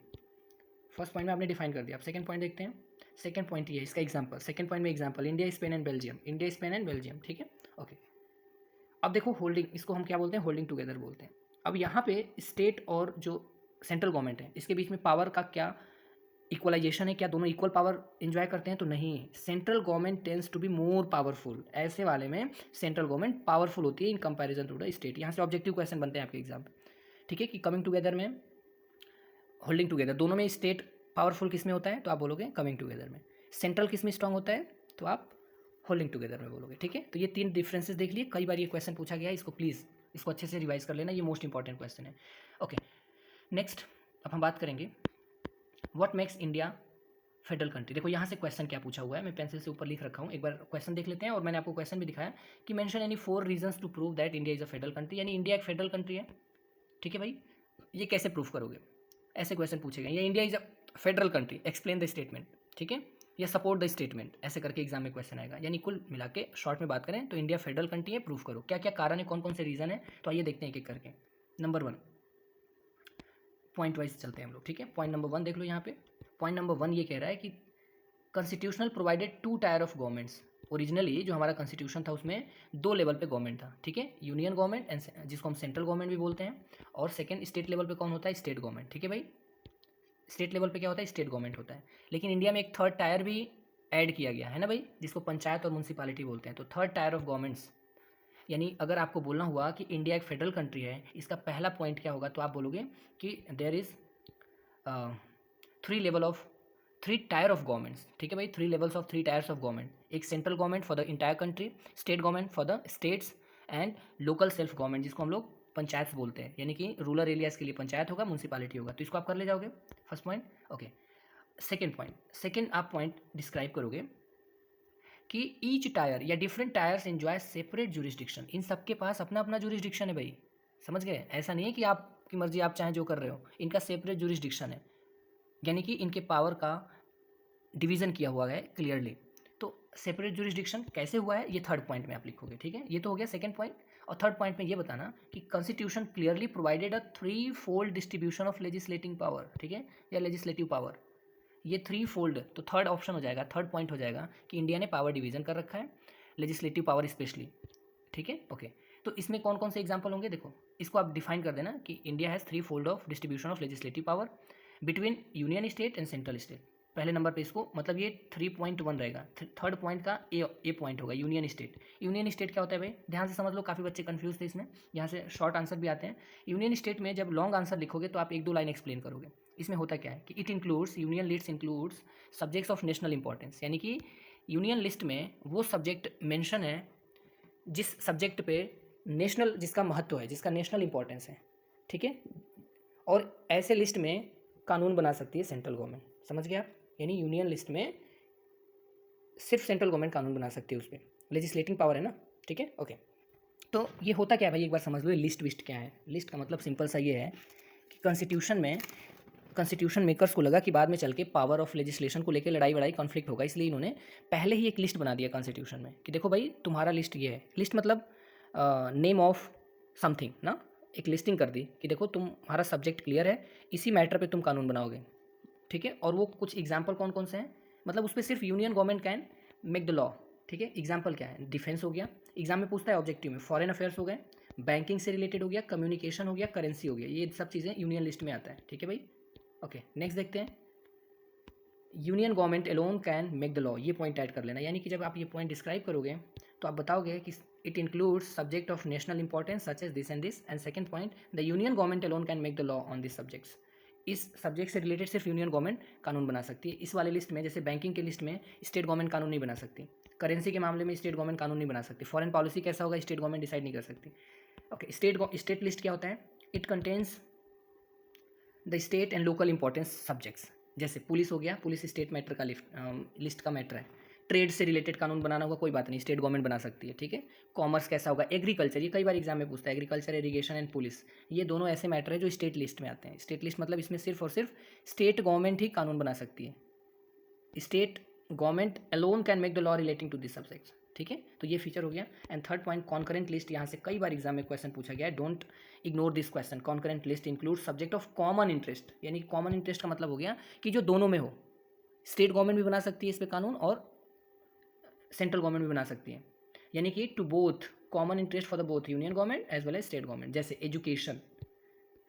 फर्स्ट पॉइंट में आपने डिफाइन कर दिया। अब सेकंड पॉइंट देखते हैं। सेकंड पॉइंट ये है, इसका एग्जांपल, सेकंड पॉइंट में example India, Spain and Belgium, India, Spain and Belgium, ठीक है। ओके, अब देखो होल्डिंग, इसको हम क्या बोलते हैं? होल्डिंग टुगेदर बोलते हैं। अब यहाँ पे स्टेट और जो सेंट्रल गवर्नमेंट है, इसके बीच में पावर का क्या इक्वलाइजेशन है? क्या दोनों इक्वल पावर एंजॉय करते हैं? तो नहीं, central government tends to be more powerful. ऐसे वाले में सेंट्रल गवर्नमेंट पावरफुल होती है in comparison to the state. यहाँ से ऑब्जेक्टिव क्वेश्चन बनते हैं आपके एग्जाम में, ठीक है, कि कमिंग टुगेदर में, होल्डिंग टुगेदर, दोनों में स्टेट पावरफुल किस में होता है? तो आप बोलोगे कमिंग टुगेदर में। सेंट्रल किस में स्ट्रांग होता है? तो आप होल्डिंग टुगेदर में बोलोगे, ठीक है। तो ये तीन डिफरेंसेस देख लिए, कई बार ये क्वेश्चन पूछा गया है, इसको प्लीज़ इसको अच्छे से रिवाइज कर लेना, ये मोस्ट इंपॉर्टेंट क्वेश्चन है। ओके, नेक्स्ट अब हम बात करेंगे what makes India federal country. देखो यहाँ से क्वेश्चन क्या पूछा हुआ है, मैं पेंसिल से ऊपर लिख रखा हूँ, एक बार क्वेश्चन देख लेते हैं। और मैंने आपको क्वेश्चन भी दिखाया कि mention any 4 reasons to prove that India is a federal country, यानी इंडिया एक फेडरल कंट्री है, ठीक है भाई। ये कैसे प्रूफ करोगे? ऐसे क्वेश्चन पूछे गए, या India is a federal country, explain the statement, ठीक है, या सपोर्ट द स्टेटमेंट, ऐसे करके एग्जाम में क्वेश्चन आएगा। यानी कुल मिला के शॉर्ट में बात करें तो इंडिया फेडरल कंट्री है, प्रूफ करो। क्या क्या कारण है, कौन कौन से रीजन है, तो आइए देखते हैं एक एक करके। नंबर 1, पॉइंट वाइज चलते हैं हम लोग, ठीक है। पॉइंट नंबर 1 देख लो यहाँ पे। पॉइंट नंबर 1 ये कह रहा है कि constitutional provided 2 tyre of governments. Originally जो हमारा कॉन्स्टिट्यूशन था उसमें 2 लेवल पे गवर्नमेंट था, ठीक है, यूनियन गवर्नमेंट एंड जिसको हम सेंट्रल गवर्नमेंट भी बोलते हैं, और सेकंड स्टेट लेवल पे कौन होता है? स्टेट गवर्नमेंट, ठीक है भाई। स्टेट लेवल पे क्या होता है? स्टेट गवर्नमेंट होता है। लेकिन इंडिया में एक थर्ड टायर भी ऐड किया गया है ना भाई, जिसको पंचायत और म्यूनसिपालिटी बोलते हैं। तो थर्ड टायर ऑफ गवर्नमेंट्स, यानी अगर आपको बोलना हुआ कि इंडिया एक फेडरल कंट्री है, इसका पहला पॉइंट क्या होगा? तो आप बोलोगे कि there is 3 tier of governments, ठीक है भाई, 3 levels of 3 tiers of government. एक central government for the entire country, state government for the states, and local self government, जिसको हम लोग पंचायत बोलते हैं, यानी कि रूरल एरियाज़ के लिए पंचायत होगा, म्यूनसिपालिटी होगा। तो इसको आप कर ले जाओगे, first point. Okay, second point, second आप पॉइंट डिस्क्राइब करोगे कि ईच टायर या different tiers enjoy separate jurisdiction. इन सबके पास अपना अपना जुरिस्डिक्शन है भाई, समझ गए? ऐसा नहीं है कि आपकी मर्जी, आप चाहें जो कर रहे हो, इनका सेपरेट जुरिस्डिक्शन है, यानी कि इनके पावर का डिवीज़न किया हुआ है क्लियरली। तो सेपरेट जुरिस्डिक्शन कैसे हुआ है, ये थर्ड पॉइंट में आप लिखोगे, ठीक है। ये तो हो गया सेकंड पॉइंट। और थर्ड पॉइंट में ये बताना कि constitution clearly provided a 3 fold distribution of legislating power, ठीक है, या लेजिस्लेटिव पावर। ये 3 फोल्ड, तो थर्ड ऑप्शन हो जाएगा, थर्ड पॉइंट हो जाएगा कि इंडिया ने पावर डिवीज़न कर रखा है, लेजिस्लेटिव पावर स्पेशली, ठीक है। ओके, तो इसमें कौन कौन से एग्जाम्पल होंगे? देखो, इसको आप डिफाइन कर देना कि India has 3 fold of distribution of legislative power between union state and central state. पहले नंबर पे इसको, मतलब ये 3.1 रहेगा। थर्ड पॉइंट का ए पॉइंट होगा यूनियन स्टेट। यूनियन स्टेट क्या होता है भाई? ध्यान से समझ लो, काफ़ी बच्चे कंफ्यूज थे इसमें, यहाँ से शॉर्ट आंसर भी आते हैं। यूनियन स्टेट में जब लॉन्ग आंसर लिखोगे तो आप 1-2 लाइन एक्सप्लेन करोगे। इसमें होता क्या है कि it includes, union list includes subjects of national importance, यानी कि यूनियन लिस्ट में वो सब्जेक्ट मेंशन है जिस सब्जेक्ट पे नेशनल, जिसका महत्व है, जिसका नेशनल इंपॉर्टेंस है, ठीक है। और ऐसे लिस्ट में कानून बना सकती है सेंट्रल गवर्नमेंट, समझ गया? यानी यूनियन लिस्ट में सिर्फ सेंट्रल गवर्नमेंट कानून बना सकती है, उस पर लेजिस्लेटिंग पावर है ना, ठीक है। ओके, तो ये होता क्या है भाई, एक बार समझ लो, लिस्ट विस्ट क्या है। लिस्ट का मतलब सिंपल सा ये है कि कॉन्स्टिट्यूशन मेकर्स को लगा कि बाद में चल के पावर ऑफ लेजिस्लेशन को लेकर लड़ाई वड़ाई कॉन्फ्लिक्ट होगा, इसलिए इन्होंने पहले ही एक लिस्ट बना दिया कॉन्स्टिट्यूशन में कि देखो भाई तुम्हारा लिस्ट ये है। लिस्ट मतलब नेम ऑफ समथिंग ना, एक लिस्टिंग कर दी कि देखो तुम्हारा सब्जेक्ट क्लियर है, इसी मैटर पे तुम कानून बनाओगे, ठीक है। और वो कुछ एग्जाम्पल कौन कौन से हैं, मतलब उस पर सिर्फ union government can make the law, ठीक है। एग्जाम्पल क्या है? डिफेंस हो गया, एग्जाम में पूछता है ऑब्जेक्टिव में, फॉरेन अफेयर्स हो गए, बैंकिंग से रिलेटेड हो गया, कम्युनिकेशन हो गया, करेंसी हो गया, ये सब चीज़ें यूनियन लिस्ट में आता है, ठीक है भाई। ओके, नेक्स्ट देखते हैं। Union government alone can make the law, ये पॉइंट ऐड कर लेना, यानी कि जब आप ये पॉइंट डिस्क्राइब करोगे तो आप बताओगे कि it includes subject of national importance such as this and this, and second point, the union government alone can make the law on this subjects. इस सब्जेक्ट से रिलेटेड सिर्फ यूनियन गवर्नमेंट कानून बना सकती है। इस वाले लिस्ट में, जैसे बैंकिंग के लिस्ट में, स्टेट गवर्नमेंट कानून नहीं बना सकती, करेंसी के मामले में स्टेट गवर्नमेंट कानून नहीं बना सकती, फॉरेन पॉलिसी कैसा होगा स्टेट गवर्नमेंट डिसाइड नहीं कर सकती। ओके, स्टेट लिस्ट क्या होता है? It contains the state and local importance subjects, जैसे पुलिस हो गया, पुलिस स्टेट मैटर का लिस्ट का मैटर है, ट्रेड से रिलेटेड कानून बनाना होगा कोई बात नहीं, स्टेट गवर्नमेंट बना सकती है, ठीक है। कॉमर्स कैसा होगा, एग्रीकल्चर, ये कई बार एग्जाम में पूछता है, एग्रीकल्चर, इरीगेशन एंड पुलिस, ये दोनों ऐसे मैटर है जो स्टेट लिस्ट में आते हैं। स्टेट लिस्ट मतलब इसमें सिर्फ और सिर्फ स्टेट गवर्नमेंट ही कानून बना सकती है, state government alone can make the law relating to this subjects, ठीक है। तो ये फीचर हो गया। And third point, concurrent list, यहाँ से कई बार एग्जाम में क्वेश्चन पूछा गया है, don't ignore this question. Concurrent list include subject of common interest, यानी कॉमन इंटरेस्ट का मतलब हो गया कि जो दोनों में हो, स्टेट गवर्नमेंट भी बना सकती है इस पर कानून और सेंट्रल गवर्नमेंट भी बना सकती है, यानी कि to both, common interest for the both union government as well as state government, जैसे education,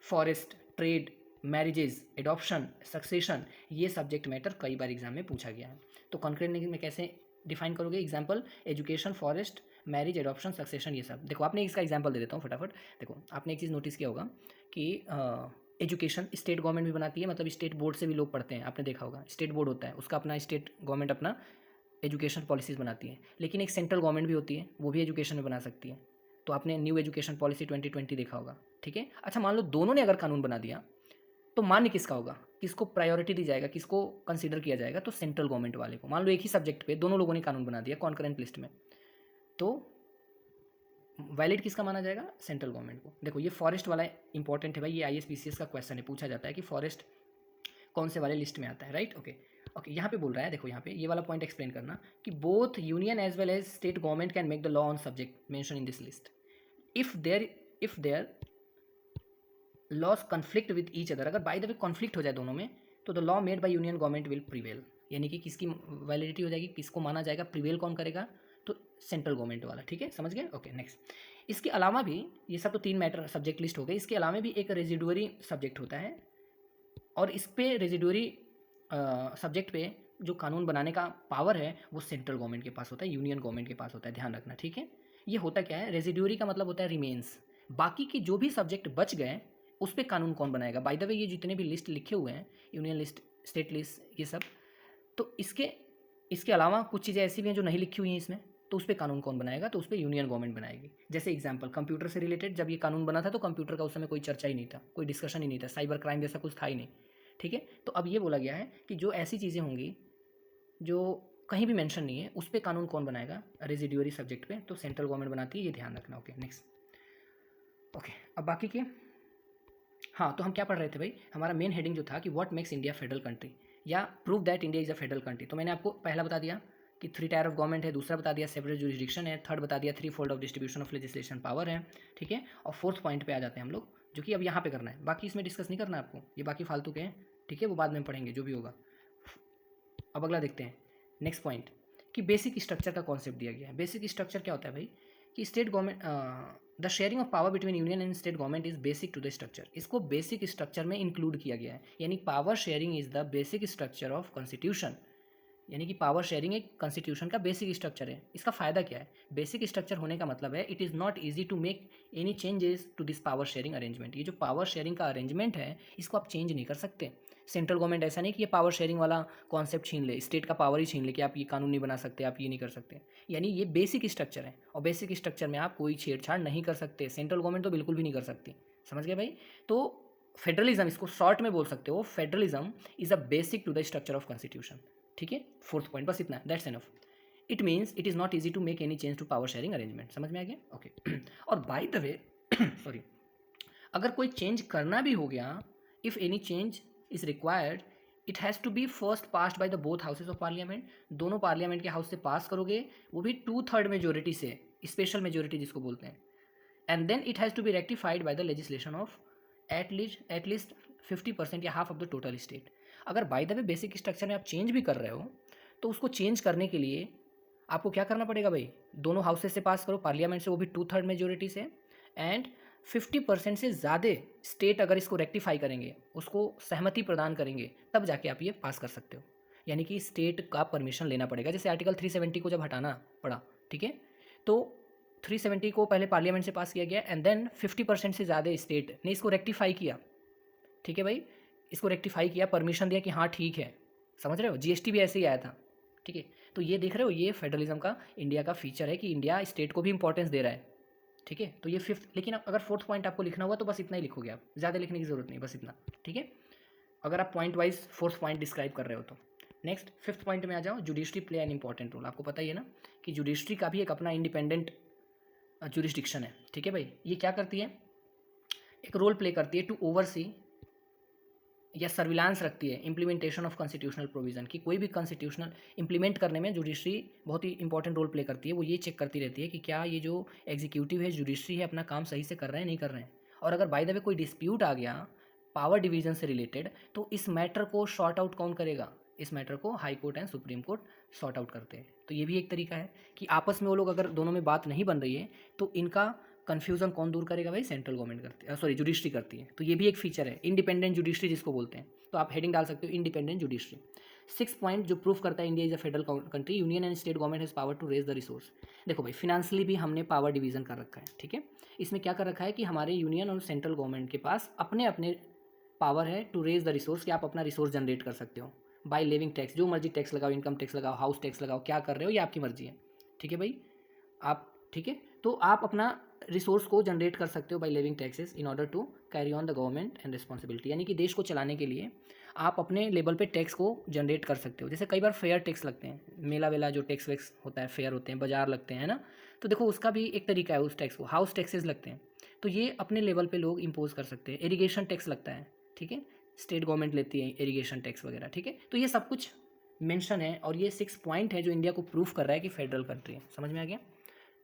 forest, trade, marriages, adoption, succession, ये सब्जेक्ट मैटर कई बार एग्जाम में पूछा गया है। तो कॉन्करेंट में कैसे डिफाइन करोगे, example education, forest, marriage, adoption, succession, ये सब। देखो आपने इसका एग्जाम्पल दे देता हूँ फटाफट। देखो आपने एक चीज़ नोटिस किया होगा कि एजुकेशन स्टेट गवर्नमेंट भी बनाती है, मतलब स्टेट बोर्ड से भी लोग पढ़ते हैं, आपने देखा होगा, स्टेट बोर्ड होता है उसका अपना, स्टेट गवर्नमेंट अपना एजुकेशन पॉलिसीज़ बनाती है। लेकिन एक सेंट्रल गवर्नमेंट भी होती है, वो भी एजुकेशन में बना सकती है। तो आपने न्यू एजुकेशन पॉलिसी 2020 देखा होगा, ठीक है। अच्छा मान लो दोनों ने अगर कानून बना दिया तो मान्य किसका होगा, किसको प्रायोरिटी दी जाएगा, किसको कंसीडर किया जाएगा, तो सेंट्रल गवर्नमेंट वाले को। मान लो एक ही सब्जेक्ट पे दोनों लोगों ने कानून बना दिया कॉन्करेंट लिस्ट में, तो वैलिड किसका माना जाएगा, सेंट्रल गवर्नमेंट को। देखो ये फॉरेस्ट वाला इंपॉर्टेंट है भाई, ये IAS PCS का क्वेश्चन है, पूछा जाता है कि फॉरेस्ट कौन से वाले लिस्ट में आता है, राइट। ओके ओके, यहाँ पे बोल रहा है, देखो यहाँ पे ये वाला पॉइंट एक्सप्लेन करना कि both union as well as state government can make the law on subject mention in this list if there laws conflict with each other. अगर बाय द वे कॉन्फ्लिक्ट हो जाए दोनों में, तो the law made by union government will prevail, यानी कि किसकी validity हो जाएगी, किसको माना जाएगा, प्रिवेल कौन करेगा, तो सेंट्रल गवर्नमेंट वाला, ठीक है, समझ गए। ओके नेक्स्ट, इसके अलावा भी, ये सब तो 3 मैटर सब्जेक्ट लिस्ट हो गए, इसके अलावा भी एक रेजिडुअरी सब्जेक्ट होता है, और इस पे रेजिडुअरी सब्जेक्ट पे जो कानून बनाने का पावर है वो सेंट्रल गवर्नमेंट के पास होता है, यूनियन गवर्नमेंट के पास होता है, ध्यान रखना, ठीक है। ये होता क्या है, रेजिडुअरी का मतलब होता है रिमेन्स, बाकी के जो भी सब्जेक्ट बच गए उस पर कानून कौन बनाएगा। बाय द वे ये जितने भी लिस्ट लिखे हुए हैं, यूनियन लिस्ट, स्टेट लिस्ट, ये सब, तो इसके अलावा कुछ चीज़ें ऐसी भी हैं जो नहीं लिखी हुई हैं इसमें, तो उस पर कानून कौन बनाएगा, तो उस पर यूनियन गवर्नमेंट बनाएगी। जैसे एग्जांपल कंप्यूटर से रिलेटेड जब ये कानून बना था तो कंप्यूटर का उस समय कोई चर्चा ही नहीं था, कोई डिस्कशन ही नहीं था, साइबर क्राइम जैसा कुछ था ही नहीं, ठीक है। तो अब ये बोला गया है कि जो ऐसी चीज़ें होंगी जो कहीं भी मेंशन नहीं है, उस पर कानून कौन बनाएगा, रेजिडुअरी सब्जेक्ट पे, तो सेंट्रल गवर्नमेंट बनाती है, ये ध्यान रखना। ओके नेक्स्ट, ओके अब बाकी के, हाँ तो हम क्या पढ़ रहे थे भाई, हमारा मेन हेडिंग जो था कि what makes India federal country, या prove that India is a federal country. तो मैंने आपको पहला बता दिया कि 3 टायर ऑफ गवर्नमेंट है, दूसरा बता दिया सेपरेट जुरिस्डिक्शन है, थर्ड बता दिया 3 fold of distribution of legislation power है, ठीक है। और फोर्थ पॉइंट पे आ जाते हैं हम लोग, जो कि अब यहाँ पे करना है, बाकी इसमें डिस्कस नहीं करना है आपको, ये बाकी फालतू के हैं, ठीक है, वो बाद में पढ़ेंगे जो भी होगा। अब अगला देखते हैं, नेक्स्ट पॉइंट, कि बेसिक स्ट्रक्चर का कॉन्सेप्ट दिया गया है। बेसिक स्ट्रक्चर क्या होता है भाई, कि state government, the sharing of power between union and state government is basic to the structure. इसको बेसिक स्ट्रक्चर में इंक्लूड किया गया है, यानी power sharing is the basic structure of constitution, यानी कि पावर शेयरिंग एक कॉन्स्टिट्यूशन का बेसिक स्ट्रक्चर है। इसका फ़ायदा क्या है, बेसिक स्ट्रक्चर होने का मतलब है it is not easy to make any changes to this power sharing arrangement. ये जो पावर शेयरिंग का अरेंजमेंट है इसको आप चेंज नहीं कर सकते। सेंट्रल गवर्नमेंट ऐसा नहीं कि ये पावर शेयरिंग वाला कॉन्सेप्ट छीन ले, स्टेट का पावर ही छीन ले कि आप ये कानून नहीं बना सकते, आप ये नहीं कर सकते। यानी ये बेसिक स्ट्रक्चर है, और बेसिक स्ट्रक्चर में आप कोई छेड़छाड़ नहीं कर सकते, सेंट्रल गवर्नमेंट तो बिल्कुल भी नहीं कर सकती, समझ गए भाई। तो फेडरलिज्म, इसको शॉर्ट में बोल सकते हो, federalism is a basic to the structure of constitution, ठीक है। फोर्थ पॉइंट बस इतना, that's enough. It means it is not easy to make any change to power sharing arrangement, समझ में आ गया। ओके और बाय द वे सॉरी, अगर कोई चेंज करना भी हो गया, if any change is required, it has to be first passed by the both houses of parliament. दोनों पार्लियामेंट के हाउस से पास करोगे, वो भी 2/3 मेजोरिटी से, स्पेशल मेजोरिटी जिसको बोलते हैं, and then it has to be rectified by the legislation of at least 50% या half of the total state. अगर by the way basic structure में आप चेंज भी कर रहे हो, तो उसको चेंज करने के लिए आपको क्या करना पड़ेगा भाई, दोनों हाउसेज से पास करो, पार्लियामेंट से, वो भी 2/3 मेजोरिटी से, एंड 50% से ज़्यादा स्टेट अगर इसको रेक्टिफाई करेंगे, उसको सहमति प्रदान करेंगे, तब जाके आप ये पास कर सकते हो। यानी कि स्टेट का परमिशन लेना पड़ेगा। जैसे आर्टिकल 370 को जब हटाना पड़ा, ठीक है, तो 370 को पहले पार्लियामेंट से पास किया गया, एंड देन 50% से ज़्यादा स्टेट ने इसको रेक्टिफाई किया, ठीक है भाई, इसको रेक्टिफाई किया, परमिशन दिया कि हाँ ठीक है, समझ रहे हो। GST भी ऐसे ही आया था, ठीक है। तो ये देख रहे हो, ये फेडरलिज्म का इंडिया का फीचर है कि इंडिया स्टेट को भी इंपॉर्टेंस दे रहा है, ठीक है। तो ये फिफ्थ, लेकिन अगर फोर्थ पॉइंट आपको लिखना हुआ तो बस इतना ही लिखोगे आप, ज़्यादा लिखने की ज़रूरत नहीं, बस इतना, ठीक है। अगर आप point wise fourth point describe कर रहे हो तो नेक्स्ट फिफ्थ पॉइंट में आ जाओ, judiciary play an important role. आपको पता ही है ना कि जुडिशरी का भी एक अपना इंडिपेंडेंट जुरिस्डिक्शन है, ठीक है भाई। ये क्या करती है, एक रोल प्ले करती है टू ओवरसी या सर्विलांस रखती है इम्प्लीमेंटेशन ऑफ कॉन्स्टिट्यूशनल प्रोविजन, की कोई भी कॉन्स्टिट्यूशनल इंप्लीमेंट करने में जुडिशरी बहुत ही इंपॉर्टेंट रोल प्ले करती है। वो ये चेक करती रहती है कि क्या ये जो एग्जीक्यूटिव है, जुडिशरी है, अपना काम सही से कर रहे हैं नहीं कर रहे हैं। और अगर बाय द वे कोई डिस्प्यूट आ गया पावर डिवीजन से रिलेटेड, तो इस मैटर को शॉर्ट आउट कौन करेगा, इस मैटर को high court and supreme court sort out करते हैं। तो ये भी एक तरीका है कि आपस में वो लोग अगर दोनों में बात नहीं बन रही है तो इनका कन्फ्यूजन कौन दूर करेगा भाई, सेंट्रल गवर्नमेंट करती है, सॉरी जुडिशरी करती है। तो ये भी एक फीचर है इंडिपेंडेंट जुडिशरी जिसको बोलते हैं। तो आप हेडिंग डाल सकते हो इंडिपेंडेंट जुडिशरी। सिक्स पॉइंट जो प्रूफ करता है India is a federal country, union and state government has power to raise the resource. देखो भाई फिनेंशियली भी हमने पावर डिवीजन कर रखा है, ठीक है। इसमें क्या कर रखा है कि हमारे यूनियन और सेंट्रल गवर्नमेंट के पास अपने अपने पावर है टू रेज द रिसोर्स, कि आप अपना रिसोर्स जनरेट कर सकते हो बाय लेविंग टैक्स। जो मर्जी टैक्स लगाओ, इनकम टैक्स लगाओ, हाउस टैक्स लगाओ, क्या कर रहे हो ये आपकी मर्जी है, ठीक है भाई। आप ठीक है, तो आप अपना रिसोर्स को जनरेट कर सकते हो by levying taxes in order to carry on the government and responsibility. यानी कि देश को चलाने के लिए आप अपने लेवल पे टैक्स को जनरेट कर सकते हो। जैसे कई बार फेयर टैक्स लगते हैं, मेला वेला जो टैक्स वैक्स होता है, फेयर होते हैं, बाजार लगते हैं ना, तो देखो उसका भी एक तरीका है उस टैक्स को, हाउस टैक्सेस लगते हैं, तो ये अपने लेवल पे लोग इम्पोज कर सकते हैं। इरीगेशन टैक्स लगता है, ठीक है, स्टेट गवर्नमेंट लेती है इरीगेशन टैक्स वगैरह, ठीक है। तो ये सब कुछ मेंशन है और ये 6 पॉइंट है जो इंडिया को प्रूफ कर रहा है कि फेडरल कंट्री है। समझ में आ गया,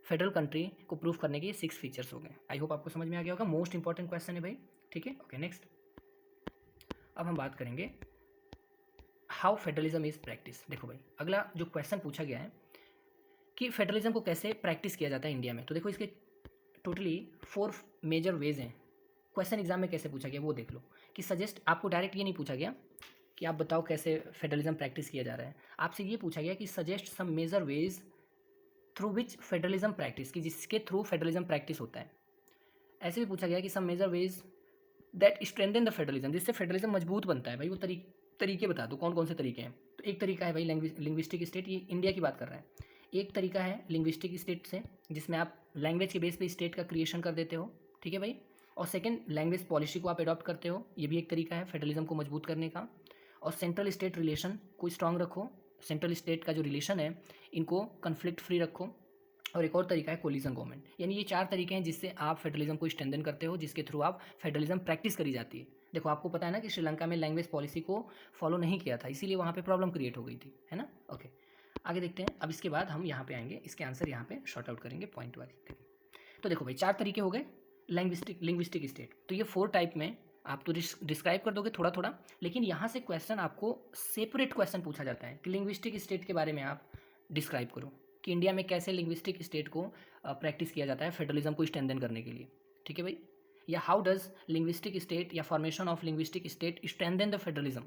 फेडरल कंट्री को प्रूफ करने के ये 6 फीचर्स हो गए। आई होप आपको समझ में आ गया होगा। मोस्ट इंपॉर्टेंट क्वेश्चन है भाई, ठीक है। ओके नेक्स्ट, अब हम बात करेंगे हाउ फेडरलिज्म इज प्रैक्टिस। देखो भाई अगला जो क्वेश्चन पूछा गया है कि फेडरलिज्म को कैसे प्रैक्टिस किया जाता है इंडिया में, तो देखो इसके टोटली 4 मेजर वेज हैं। क्वेश्चन एग्जाम में कैसे पूछा गया वो देख लो, कि सजेस्ट, आपको डायरेक्ट ये नहीं पूछा गया कि आप बताओ कैसे फेडरलिज्म प्रैक्टिस किया जा रहा है, आपसे ये पूछा गया कि suggest some major ways through which federalism practice, कि जिसके थ्रू फेडरलिज्म प्रैक्टिस होता है। ऐसे भी पूछा गया कि some major ways that strengthen the federalism, जिससे फेडरलिज्म मजबूत बनता है। भाई वो तरीके बता दो कौन कौन से तरीके हैं। तो एक तरीका है भाई लिंग्विस्टिक स्टेट, ये इंडिया की बात कर रहा है। एक तरीका है लिंग्विस्टिक स्टेट से, जिसमें आप लैंग्वेज के बेस पे स्टेट का क्रिएशन कर देते हो, ठीक है भाई। और सेकंड, लैंग्वेज पॉलिसी को आप अडॉप्ट करते हो, ये भी एक तरीका है फेडरलिज्म को मजबूत करने का। और सेंट्रल स्टेट रिलेशन को स्ट्रांग रखो, सेंट्रल स्टेट का जो रिलेशन है इनको कन्फ्लिक्ट फ्री रखो। और एक और तरीका है कोलिजन गवर्नमेंट। यानी ये 4 तरीके हैं जिससे आप फेडरलिज्म को स्ट्रेंथन करते हो, जिसके थ्रू आप फेडरलिज्म प्रैक्टिस करी जाती है। देखो आपको पता है ना कि श्रीलंका में लैंग्वेज पॉलिसी को फॉलो नहीं किया था, इसीलिए वहाँ पे प्रॉब्लम क्रिएट हो गई थी, है ना। ओके आगे देखते हैं। अब इसके बाद हम यहाँ पे आएंगे, इसके आंसर यहाँ पे शॉर्ट आउट करेंगे पॉइंट वाइज। तो देखो भाई 4 तरीके हो गए लिंग्विस्टिक स्टेट। तो ये 4 टाइप में आप तो डिस्क्राइब कर दोगे थोड़ा थोड़ा, लेकिन यहाँ से क्वेश्चन आपको सेपरेट क्वेश्चन पूछा जाता है कि लिंग्विस्टिक स्टेट के बारे में आप डिस्क्राइब करो कि इंडिया में कैसे लिंग्विस्टिक स्टेट को प्रैक्टिस किया जाता है फेडरलिज्म को स्ट्रेंथन करने के लिए, ठीक है भाई। या हाउ डज लिंग्विस्टिक स्टेट या formation of linguistic state strengthen the federalism,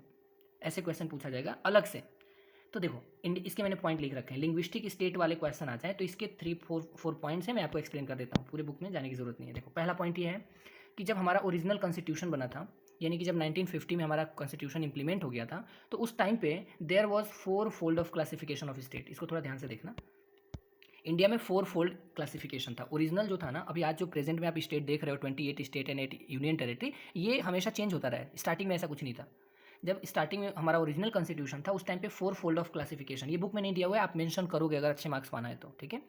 ऐसे क्वेश्चन पूछा जाएगा अलग से। तो देखो इसके मैंने पॉइंट लिख रखे हैं, लिंग्विस्टिक स्टेट वाले क्वेश्चन आ जाए तो इसके 3-4 पॉइंट्स हैं, मैं आपको एक्सप्लेन कर देता हूँ, पूरे बुक में जाने की जरूरत नहीं है। देखो पहला पॉइंट ये है कि जब हमारा ओरिजिनल कॉन्स्टिट्यूशन बना था, यानी कि जब 1950 में हमारा कॉन्स्टिट्यूशन इंप्लीमेंट हो गया था, तो उस टाइम पे there was 4 fold of classification of state. इसको थोड़ा ध्यान से देखना, इंडिया में 4 फोल्ड क्लासिफिकेशन था। ओरिजिनल जो था ना, अभी आज जो प्रेजेंट में आप स्टेट देख रहे हो 28 स्टेट एंड 8 यूनियन टेरिटरी, ये हमेशा चेंज होता रहा है। स्टार्टिंग में ऐसा कुछ नहीं था। जब स्टार्टिंग में हमारा ओरिजिनल कॉन्स्टिट्यूशन था उस टाइम पे 4 फोल्ड ऑफ क्लासिफिकेशन, ये बुक में नहीं दिया हुआ है, आप मेंशन करोगे अगर अच्छे मार्क्स पाना है तो, ठीक है।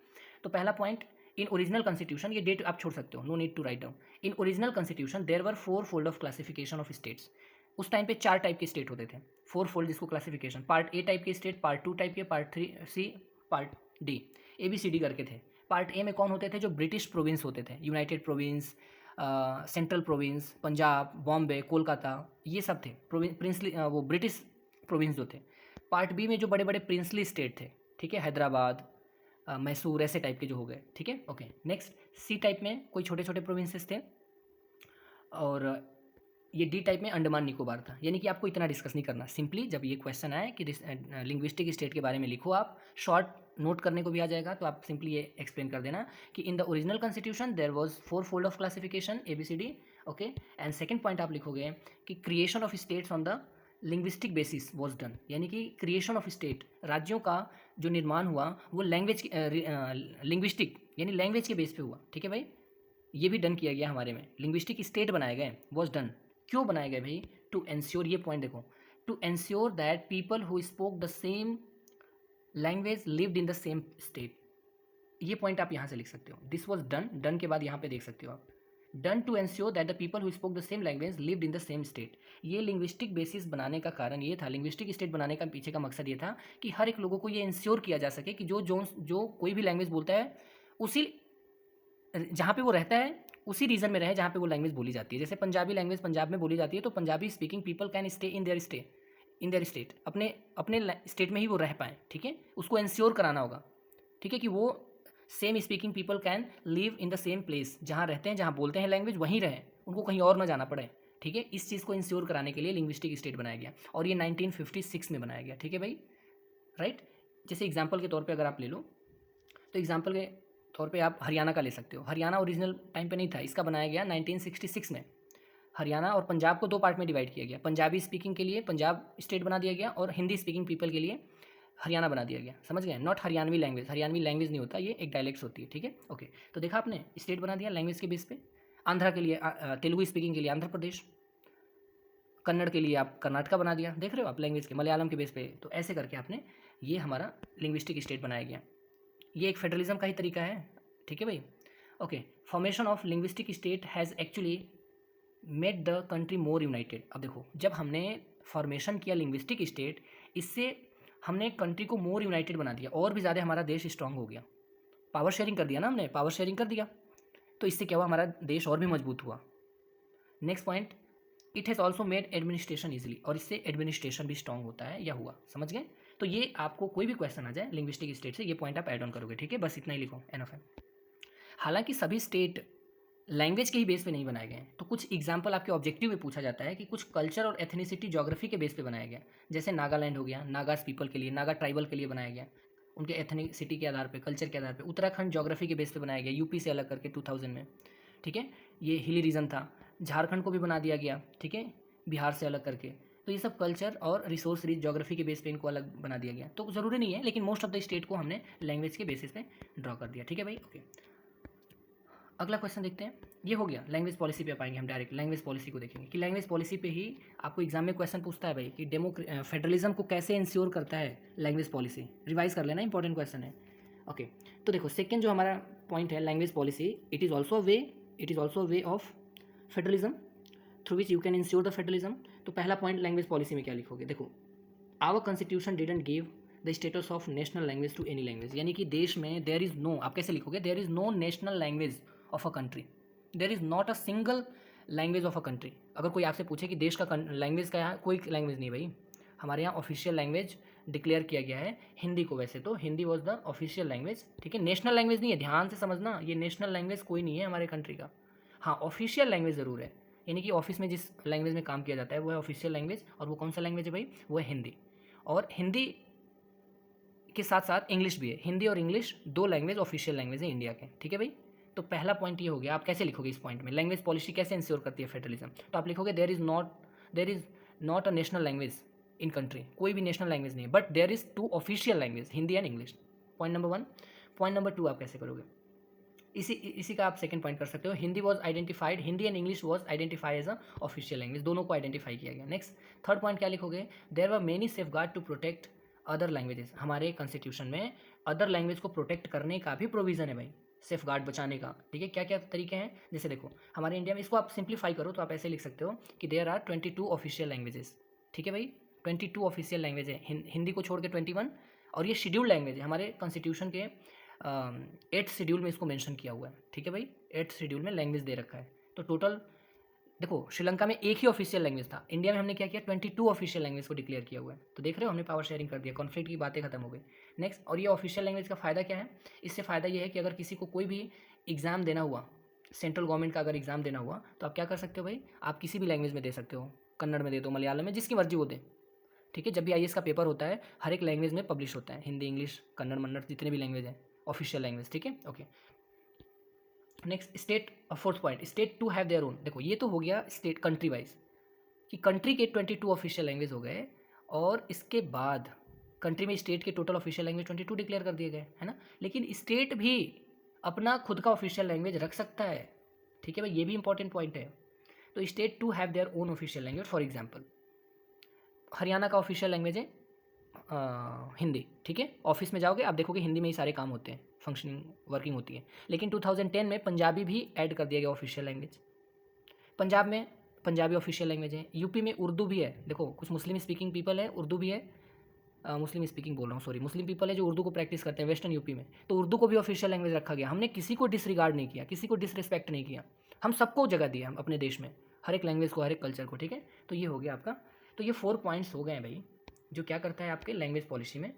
तो पहला पॉइंट, इन ओरिजिनल कॉन्स्टिट्यूशन, ये डेट आप छोड़ सकते हो, no need to write down. In original constitution there were 4 fold of classification of states. उस टाइम पे 4 टाइप के स्टेट होते थे, 4 फोल्ड जिसको क्लासिफिकेशन, पार्ट ए टाइप के स्टेट, पार्ट 2 टाइप के, part 3C, part D, ABCD करके थे। पार्ट ए में कौन होते थे, जो ब्रिटिश प्रोविंस होते थे, United province, central province, Punjab, Bombay, Kolkata, ये सब थे प्रिंसली, वो ब्रिटिश प्रोविंस जो थे। पार्ट बी में जो बड़े बड़े प्रिंसली स्टेट थे, ठीक है, हैदराबाद, मैसूर, ऐसे टाइप के जो हो गए, ठीक है। ओके नेक्स्ट, सी टाइप में कोई छोटे छोटे प्रोविंसेस थे, और ये डी टाइप में अंडमान निकोबार था। यानी कि आपको इतना डिस्कस नहीं करना, सिंपली जब ये क्वेश्चन आए कि लिंग्विस्टिक स्टेट के बारे में लिखो, आप शॉर्ट नोट करने को भी आ जाएगा, तो आप सिंपली ये एक्सप्लेन कर देना कि in the original constitution there was 4 fold of classification ABCD, okay. And second point आप लिखोगे कि creation of states on the linguistic basis was done, यानी कि क्रिएशन ऑफ स्टेट, राज्यों का जो निर्माण हुआ वो लैंग्वेज लिंग्विस्टिक यानी लैंग्वेज के बेस पे हुआ, ठीक है भाई। ये भी डन किया गया हमारे में, लिंग्विस्टिक स्टेट बनाए गए, वाज डन। क्यों बनाए गए भाई, टू एंश्योर, ये पॉइंट देखो, to ensure that people who spoke the same language lived in the same state. ये पॉइंट आप यहाँ से लिख सकते हो। दिस वॉज डन, डन के बाद यहाँ पे देख सकते हो आप, done to ensure that the people who spoke the same language lived in the same state. ये लिंग्विस्टिक बेसिस बनाने का कारण ये था, लिंग्विस्टिक स्टेट बनाने का पीछे का मकसद ये था कि हर एक लोगों को ये इंश्योर किया जा सके कि जो कोई भी लैंग्वेज बोलता है उसी जहाँ पे वो रहता है उसी रीजन में रहे जहाँ पे वो लैंग्वेज बोली जाती है। जैसे पंजाबी लैंग्वेज पंजाब में बोली जाती है तो Punjabi speaking people can stay in their state, अपने अपने स्टेट में ही वो रह पाएँ, ठीक है। उसको इंश्योर कराना होगा, ठीक है, कि वो same speaking people can live in the same place, जहाँ रहते हैं जहाँ बोलते हैं लैंग्वेज वहीं रहें, उनको कहीं और ना जाना पड़े, ठीक है। इस चीज़ को इंश्योर कराने के लिए लिंग्विस्टिक स्टेट बनाया गया और ये 1956 में बनाया गया, ठीक है भाई, राइट। जैसे एग्जाम्पल के तौर पे अगर आप ले लो तो एग्जाम्पल के तौर पे आप हरियाणा का ले सकते हो। हरियाणा ओरिजिनल टाइम पे नहीं था, इसका बनाया गया 1966 में। हरियाणा और पंजाब को दो पार्ट में डिवाइड किया गया, पंजाबी स्पीकिंग के लिए पंजाब स्टेट बना दिया गया और हिंदी स्पीकिंग पीपल के लिए हरियाणा बना दिया गया, समझ गए। Not Haryanvi language, Haryanvi language नहीं होता, ये एक डायलेक्ट्स होती है, ठीक है, ओके। तो देखा आपने, स्टेट बना दिया लैंग्वेज के बेस पे। आंध्रा के लिए तेलुगु स्पीकिंग के लिए आंध्र प्रदेश, कन्नड़ के लिए आप कर्नाटका बना दिया, देख रहे हो आप लैंग्वेज के, मलयालम के बेस पे। तो ऐसे करके आपने ये हमारा लिंग्विस्टिक स्टेट बनाया गया। ये एक फेडरलिज्म का ही तरीका है, ठीक है भाई, okay. Formation of linguistic state has actually made the country more United. अब देखो, जब हमने फॉर्मेशन किया लिंग्विस्टिक स्टेट, इससे हमने कंट्री को मोर यूनाइटेड बना दिया, और भी ज़्यादा हमारा देश स्ट्रांग हो गया। पावर शेयरिंग कर दिया ना हमने, पावर शेयरिंग कर दिया, तो इससे क्या हुआ, हमारा देश और भी मजबूत हुआ। Next point, it has also made administration easily, और इससे एडमिनिस्ट्रेशन भी स्ट्रांग होता है या हुआ, समझ गए। तो ये आपको कोई भी क्वेश्चन आ जाए लिंग्विस्टिक स्टेट से, ये पॉइंट आप ऐड ऑन करोगे, ठीक है, बस इतना ही लिखो, एनफ है। हालांकि सभी स्टेट लैंग्वेज के ही बेस पे नहीं बनाए गए हैं, तो कुछ एग्जाम्पल आपके ऑब्जेक्टिव में पूछा जाता है कि कुछ कल्चर और एथनिसिटी ज्योग्राफी के बेस पे बनाया गया। जैसे नागालैंड हो गया, नागास पीपल के लिए, नागा ट्राइबल के लिए बनाया गया, उनके एथनिसिटी के आधार पे, कल्चर के आधार पे। उत्तराखंड ज्योग्राफी के बेस पे बनाया गया, यूपी से अलग करके 2000 में, ठीक है, ये हिली रीजन था। झारखंड को भी बना दिया गया, ठीक है, बिहार से अलग करके। तो ये सब कल्चर और रिसोर्स रिच ज्योग्राफी के बेस पे इनको अलग बना दिया गया। तो ज़रूरी नहीं है, लेकिन मोस्ट ऑफ द स्टेट को हमने लैंग्वेज के बेसिस पे ड्रॉ कर दिया, ठीक है भाई, ओके। अगला क्वेश्चन देखते हैं, ये हो गया लैंग्वेज पॉलिसी पे पाएंगे हम, डायरेक्ट लैंग्वेज पॉलिसी को देखेंगे कि लैंग्वेज पॉलिसी पे ही आपको एग्जाम में क्वेश्चन पूछता है भाई कि फेडरलिज्म को कैसे इंश्योर करता है लैंग्वेज पॉलिसी। रिवाइज कर लेना, इंपॉर्टेंट क्वेश्चन है, ओके। तो देखो, सेकंड जो हमारा पॉइंट है language policy, it is also a way of federalism through which you can ensure the federalism. तो पहला पॉइंट लैंग्वेज पॉलिसी में क्या लिखोगे, देखो, our constitution didn't give the status of national language to any language, यानी कि देश में देयर इज़ नो, आप कैसे लिखोगे, there is no national language of a country, there is not a single language of a country. अगर कोई आपसे पूछे कि देश का लैंग्वेज का, यहाँ कोई लैंग्वेज नहीं भाई, हमारे यहाँ ऑफिशियल लैंग्वेज डिक्लेयर किया गया है हिंदी को। वैसे तो Hindi was the official language, ठीक है, नेशनल लैंग्वेज नहीं है, ध्यान से समझना, ये नेशनल लैंग्वेज कोई नहीं है हमारे कंट्री का। हाँ, ऑफिशियल लैंग्वेज ज़रूर है, यानी कि ऑफिस में जिस लैंग्वेज में काम किया जाता है वो है ऑफिशियल लैंग्वेज। और वो कौन सा लैंग्वेज है भाई, वो है हिंदी। और हिंदी के साथ साथ इंग्लिश भी है, हिंदी और इंग्लिश दो लैंग्वेज ऑफिशियल लैंग्वेज है इंडिया के, ठीक है भाई। तो पहला पॉइंट ये हो गया। आप कैसे लिखोगे इस पॉइंट में, लैंग्वेज पॉलिसी कैसे इंश्योर करती है फेडरलिज्म, तो आप लिखोगे there is not a national language in country, कोई भी नेशनल लैंग्वेज नहीं है, but there is two official language, Hindi and English. Point number 1। Point number 2 आप कैसे करोगे, इसी का आप सेकंड पॉइंट कर सकते हो, Hindi was identified, Hindi and English was identify as a official language, दोनों को आइडेंटिफाई किया गया। नेक्स्ट थर्ड पॉइंट क्या लिखोगे, there were many safeguard to protect other languages, हमारे कॉन्स्टिट्यूशन में अदर लैंग्वेज को प्रोटेक्ट करने का भी प्रोविजन है भाई, सेफ गार्ड बचाने का, ठीक है। क्या क्या तरीके हैं, जैसे देखो हमारे इंडिया में, इसको आप सिंप्लीफाई करो तो आप ऐसे लिख सकते हो कि देयर आर 22 ऑफिशियल लैंग्वेजेस, ठीक है भाई, 22 ऑफिशियल लैंग्वेज है, हिंदी को छोड़ के 21, और ये शेड्यूल्ड लैंग्वेज है, हमारे कॉन्स्टिट्यूशन के 8th शेड्यूल में इसको मेंशन किया हुआ है, ठीक है भाई, 8th शेड्यूल में लैंग्वेज दे रखा है। तो टोटल देखो, श्रीलंका में एक ही ऑफिशियल लैंग्वेज था, इंडिया में हमने क्या किया, 22 ऑफिशियल लैंग्वेज को डिक्लेयर किया हुआ है। तो देख रहे हो, हमने पावर शेयरिंग कर दिया, कॉन्फ्लिक्ट की बातें खत्म हो गई। नेक्स्ट, और ये ऑफिशियल लैंग्वेज का फ़ायदा क्या है, इससे फ़ायदा ये है कि अगर किसी को कोई भी एग्ज़ाम देना हुआ, सेंट्रल गवर्नमेंट का अगर एग्ज़ाम देना हुआ, तो आप क्या कर सकते हो भाई, आप किसी भी लैंग्वेज में दे सकते हो, कन्नड़ में दे दो, मलयालम में, जिसकी मर्जी वो दे, ठीक है। जब भी IAS का पेपर होता है, हर एक लैंग्वेज में पब्लिश होता है, हिंदी, इंग्लिश, कन्नड़, मन्नड़, जितने भी लैंग्वेज हैं ऑफिशियल लैंग्वेज, ठीक है, okay. Next state, fourth point, state to have their own. देखो, ये तो हो गया स्टेट कंट्री वाइज, कि कंट्री के 22 ऑफिशियल लैंग्वेज हो गए, और इसके बाद कंट्री में स्टेट के टोटल ऑफिशियल लैंग्वेज 22 डिक्लेयर कर दिए गए, है ना। लेकिन स्टेट भी अपना खुद का ऑफिशियल लैंग्वेज रख सकता है, ठीक है भाई, ये भी इंपॉर्टेंट पॉइंट है। तो state to have their own official language, for example Haryana का ऑफिशियल लैंग्वेज है हिंदी, ठीक है। ऑफिस में जाओगे आप देखोगे हिंदी में ही सारे काम होते हैं, फंक्शनिंग वर्किंग होती है। लेकिन 2010 में पंजाबी भी ऐड कर दिया गया ऑफिशियल लैंग्वेज। पंजाब में पंजाबी ऑफिशियल लैंग्वेज है। यूपी में उर्दू भी है। देखो कुछ मुस्लिम स्पीकिंग पीपल है, उर्दू भी है। मुस्लिम स्पीकिंग बोल रहा हूँ, सॉरी, मुस्लिम पीपल है जो उर्दू को प्रैक्टिस करते हैं वेस्टर्न यूपी में, तो उर्दू को भी ऑफिशियल लैंग्वेज रखा गया। हमने किसी को डिसरिगार्ड नहीं किया, किसी को डिसरिस्पेक्ट नहीं किया, हम सबको जगह दिया हम अपने देश में, हर एक लैंग्वेज को, हर एक कल्चर को, ठीक है। तो ये हो गया आपका। तो ये 4 पॉइंट्स हो गए हैं भाई, जो क्या करता है आपके लैंग्वेज पॉलिसी में।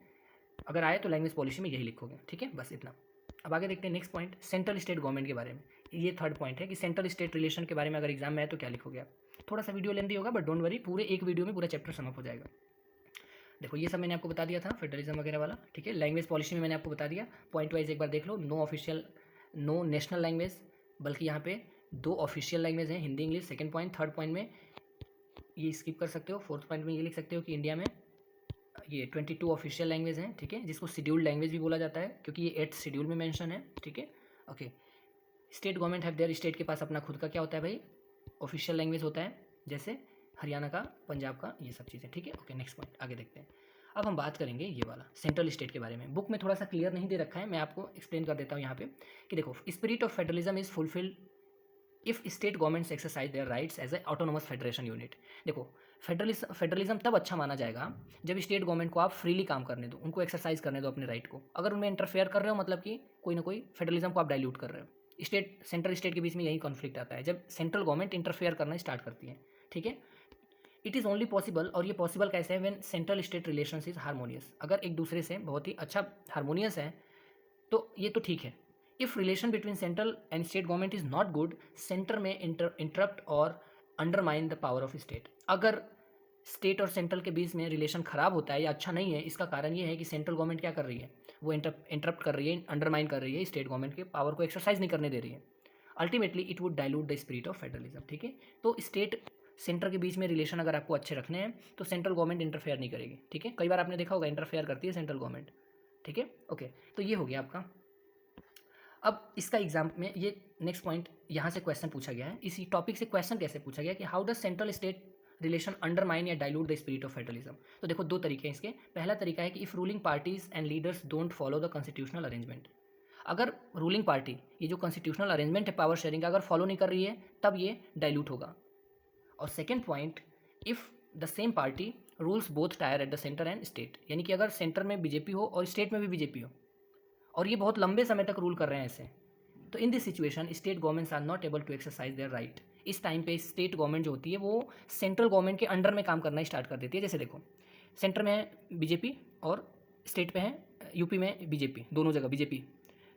अगर आए तो लैंग्वेज पॉलिसी में यही लिखोगे, ठीक है, बस इतना। अब आगे देखते हैं next point, central state government के बारे में। ये थर्ड पॉइंट है कि सेंट्रल स्टेट रिलेशन के बारे में अगर एग्जाम में आए तो क्या लिखोगे आप। थोड़ा सा वीडियो लेंदी होगा बट डोंट वरी, पूरे एक वीडियो में पूरा चैप्टर समअप हो जाएगा। देखो ये सब मैंने आपको बता दिया था, फेडरलिज्म वगैरह वाला, ठीक है। लैंग्वेज पॉलिसी में मैंने आपको बता दिया, पॉइंट वाइज एक बार देख लो। No official, no national language, बल्कि यहाँ पे 2 ऑफिशियल लैंग्वेज हैं, Hindi English. Second point, third point में ये स्किप कर सकते हो। फोर्थ पॉइंट में ये लिख सकते हो कि इंडिया में ये 22 ऑफिशियल लैंग्वेज हैं, ठीक है, जिसको शेड्यूल्ड लैंग्वेज भी बोला जाता है क्योंकि ये 8th शेड्यूल में मेंशन है, ठीक है। Okay, state government have their, state के पास अपना खुद का क्या होता है भाई, ऑफिशियल लैंग्वेज होता है, जैसे हरियाणा का, पंजाब का, ये सब चीज़ें, ठीक है। ओके, नेक्स्ट पॉइंट आगे देखते हैं। अब हम बात करेंगे ये वाला सेंट्रल स्टेट के बारे में। बुक में थोड़ा सा क्लियर नहीं दे रखा है, मैं आपको एक्सप्लेन कर देता हूँ यहाँ पे कि देखो, spirit of federalism is fulfilled if state governments exercise their rights as a autonomous federation unit. देखो, फेडरलिज्म तब अच्छा माना जाएगा जब स्टेट गवर्नमेंट को आप फ्रीली काम करने दो, उनको एक्सरसाइज करने दो अपने राइट को। अगर उनमें इंटरफेयर कर रहे हो मतलब कि कोई ना कोई फेडरलिज्म को आप डाइल्यूट कर रहे हो। सेंट्रल स्टेट के बीच में यही कॉन्फ्लिक्ट आता है जब सेंट्रल गवर्नमेंट इंटरफेयर करना स्टार्ट करती है, ठीक है। इट इज़ ओनली पॉसिबल, और ये पॉसिबल कैसे है, when central state relation is harmonious. अगर एक दूसरे से बहुत ही अच्छा हारमोनियस है तो ये तो ठीक है। If relation between central and state government is not good, centre में इंटरप्ट और undermine the power of state. अगर स्टेट और सेंट्रल के बीच में रिलेशन ख़राब होता है या अच्छा नहीं है, इसका कारण ये है कि सेंट्रल गवर्नमेंट क्या कर रही है, वो इंटरप्ट कर रही है, अंडरमाइन कर रही है स्टेट गवर्नमेंट के पावर को एक्सरसाइज नहीं करने दे रही है। Ultimately it would dilute the spirit of federalism, ठीक है। तो स्टेट सेंटर के बीच में रिलेशन अगर आपको अच्छे रखने हैं तो सेंट्रल गवर्नमेंट इंटरफेयर नहीं करेगी, ठीक है। कई बार आपने देखा होगा इंटरफेयर करती है सेंट्रल गवर्नमेंट, ठीक है। ओके, तो ये हो गया आपका। अब इसका एग्जाम में ये नेक्स्ट पॉइंट, यहाँ से क्वेश्चन पूछा गया है, इसी टॉपिक से क्वेश्चन कैसे पूछा गया कि how does central state relation undermine या dilute the spirit of federalism. तो देखो 2 तरीके हैं इसके। पहला तरीका है कि if ruling parties and leaders don't follow the constitutional arrangement. अगर रूलिंग पार्टी ये जो कॉन्स्टिट्यूशनल अरेंजमेंट है पावर शेयरिंग का अगर फॉलो नहीं कर रही है तब ये डाइल्यूट होगा। और second point, if the same party rules both tyre at the centre and state, यानी कि अगर सेंटर में बीजेपी हो और स्टेट में भी बीजेपी हो और ये बहुत लंबे समय तक रूल कर रहे हैं ऐसे, तो in this situation state governments are not able to exercise their right. इस टाइम पे स्टेट गवर्नमेंट जो होती है वो सेंट्रल गवर्नमेंट के अंडर में काम करना स्टार्ट कर देती है। जैसे देखो, सेंटर में है बीजेपी और स्टेट पे है यूपी में बीजेपी, दोनों जगह बीजेपी।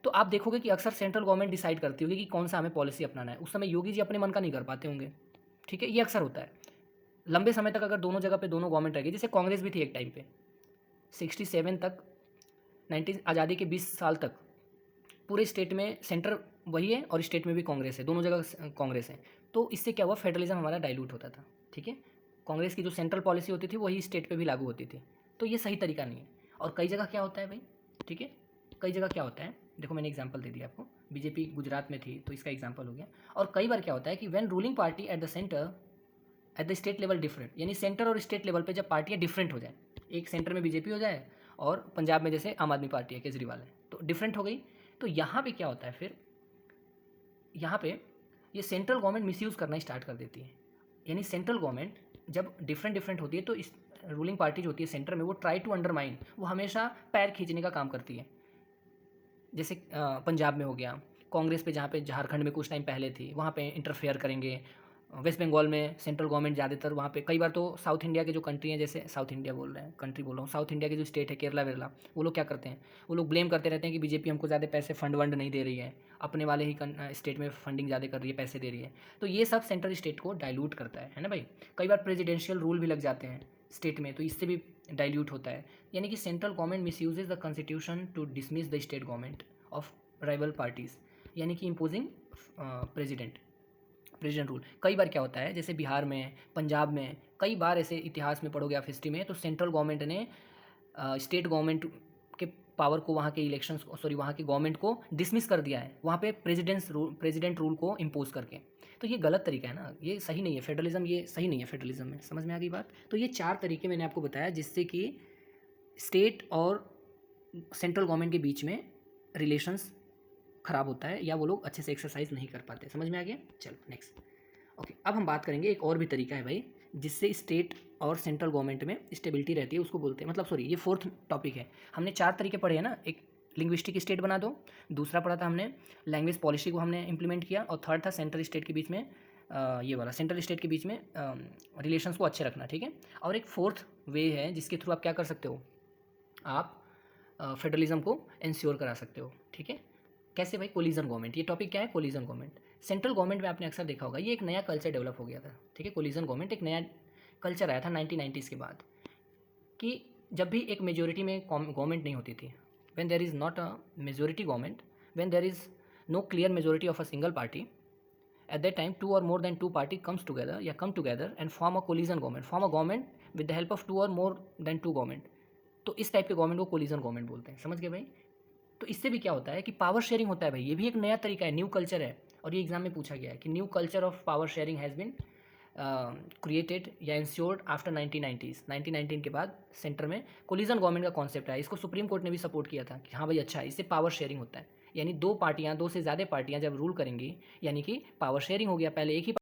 तो आप देखोगे कि अक्सर सेंट्रल गवर्नमेंट डिसाइड करती होगी कि कौन सा हमें पॉलिसी अपनाना है। उस समय योगी जी अपने मन का नहीं कर पाते होंगे, ठीक है, ये अक्सर होता है। लंबे समय तक अगर दोनों जगह पे दोनों गवर्नमेंट रहेगी, जैसे कांग्रेस भी थी एक टाइम पे 67 तक, 19 आज़ादी के 20 साल तक पूरे स्टेट में सेंटर वही है और स्टेट में भी कांग्रेस है, दोनों जगह कांग्रेस है। तो इससे क्या हुआ, फेडरलिज्म हमारा डाइल्यूट होता था, ठीक है। कांग्रेस की जो सेंट्रल पॉलिसी होती थी वही स्टेट पे भी लागू होती थी, तो ये सही तरीका नहीं है। और कई जगह क्या होता है भाई, ठीक है, कई जगह क्या होता है, देखो मैंने एग्जांपल दे दिया आपको, बीजेपी गुजरात में थी तो इसका एग्जांपल हो गया। और कई बार क्या होता है कि when ruling party at the centre at the state level different, यानी सेंटर और स्टेट लेवल पे जब पार्टियाँ डिफरेंट हो जाए, एक सेंटर में बीजेपी हो जाए और पंजाब में जैसे आम आदमी पार्टी है, केजरीवाल है, तो डिफरेंट हो गई। तो यहाँ पे क्या होता है फिर, यहाँ पे ये सेंट्रल गवर्नमेंट मिसयूज़ करना स्टार्ट कर देती है। यानी सेंट्रल गवर्नमेंट जब डिफरेंट होती है तो इस रूलिंग पार्टी जो होती है सेंटर में वो ट्राई टू अंडरमाइन, वो हमेशा पैर खींचने का काम करती है। जैसे पंजाब में हो गया, कांग्रेस पे जहाँ पे झारखंड में कुछ टाइम पहले थी वहाँ पे इंटरफेयर करेंगे। वेस्ट बंगाल में सेंट्रल गवर्नमेंट ज़्यादातर वहाँ पे, कई बार तो साउथ इंडिया के जो कंट्री हैं, जैसे साउथ इंडिया बोल रहे हैं, कंट्री बोल रहा हूँ, साउथ इंडिया के जो स्टेट है केरला वेरला, वो लोग क्या करते हैं, वो लोग ब्लेम करते रहते हैं कि बीजेपी हमको ज़्यादा पैसे फंड वंड नहीं दे रही है, अपने वाले ही स्टेट में फंडिंग ज़्यादा कर रही है, पैसे दे रही है। तो ये सब सेंट्रल स्टेट को डाइल्यूट करता है ना भाई। कई बार प्रेजिडेंशियल रूल भी लग जाते हैं स्टेट में, तो इससे भी डाइल्यूट होता है। यानी कि central government misuses the constitution to dismiss the state government of rival parties, यानी कि इम्पोजिंग प्रेजिडेंट रूल। कई बार क्या होता है, जैसे बिहार में, पंजाब में, कई बार ऐसे इतिहास में पढ़ोगे आप हिस्ट्री में, तो सेंट्रल गवर्नमेंट ने स्टेट गवर्नमेंट के पावर को, वहाँ के इलेक्शंस को, सॉरी वहाँ के गवर्नमेंट को डिसमिस कर दिया है, वहाँ पे प्रेसिडेंट रूल को इम्पोज करके। तो ये गलत तरीका है ना, ये सही नहीं है फेडरलिज्म, ये सही नहीं है फेडरलिज्म में। समझ में आ गई बात? तो ये 4 तरीके मैंने आपको बताया जिससे कि स्टेट और सेंट्रल गवर्नमेंट के बीच में रिलेशंस ख़राब होता है या वो लोग अच्छे से एक्सरसाइज नहीं कर पाते। समझ में आ गया? चलो नेक्स्ट। ओके, अब हम बात करेंगे एक और भी तरीका है भाई जिससे स्टेट और सेंट्रल गवर्नमेंट में स्टेबिलिटी रहती है, उसको बोलते हैं, मतलब सॉरी ये 4th टॉपिक है। हमने 4 तरीके पढ़े हैं ना, एक लिंग्विस्टिक स्टेट बना दो, दूसरा पढ़ा था हमने लैंग्वेज पॉलिसी को हमने इंप्लीमेंट किया, और थर्ड था सेंट्रल स्टेट के बीच में ये वाला सेंट्रल स्टेट के बीच में रिलेशंस को अच्छे रखना, ठीक है। और एक 4th वे है जिसके थ्रू आप क्या कर सकते हो, आप फेडरलिज्म को इंश्योर करा सकते हो, ठीक है। कैसे भाई? कोलिजन गवर्नमेंट, ये टॉपिक क्या है? Collision government. सेंट्रल गवर्नमेंट में आपने अक्सर देखा होगा ये एक नया कल्चर डेवलप हो गया था, ठीक है। कोलिजन गवर्नमेंट एक नया कल्चर आया था 1990s के बाद, कि जब भी एक मेजोरिटी में गवर्नमेंट नहीं होती थी, when there is not a majority government, when there is no clear majority of a single party, at that time 2 or more than 2 party comes together या come together and form a coalition government, form a government with the help of 2 or more than 2 government। तो इस type के government को collision government बोलते हैं। समझ गए भाई? तो इससे भी क्या होता है कि पावर शेयरिंग होता है भाई, ये भी एक नया तरीका है, न्यू कल्चर है, और ये एग्जाम में पूछा गया है कि new culture of power sharing has been created या इंश्योर्ड आफ्टर 1990s। 1919 के बाद सेंटर में कोलिजन गवर्नमेंट का कॉन्सेप्ट है, इसको सुप्रीम कोर्ट ने भी सपोर्ट किया था कि हाँ भाई अच्छा है, इससे पावर शेयरिंग होता है, यानी 2 पार्टियाँ, 2 से ज़्यादा पार्टियाँ जब रूल करेंगी यानी कि पावर शेयरिंग हो गया। पहले एक ही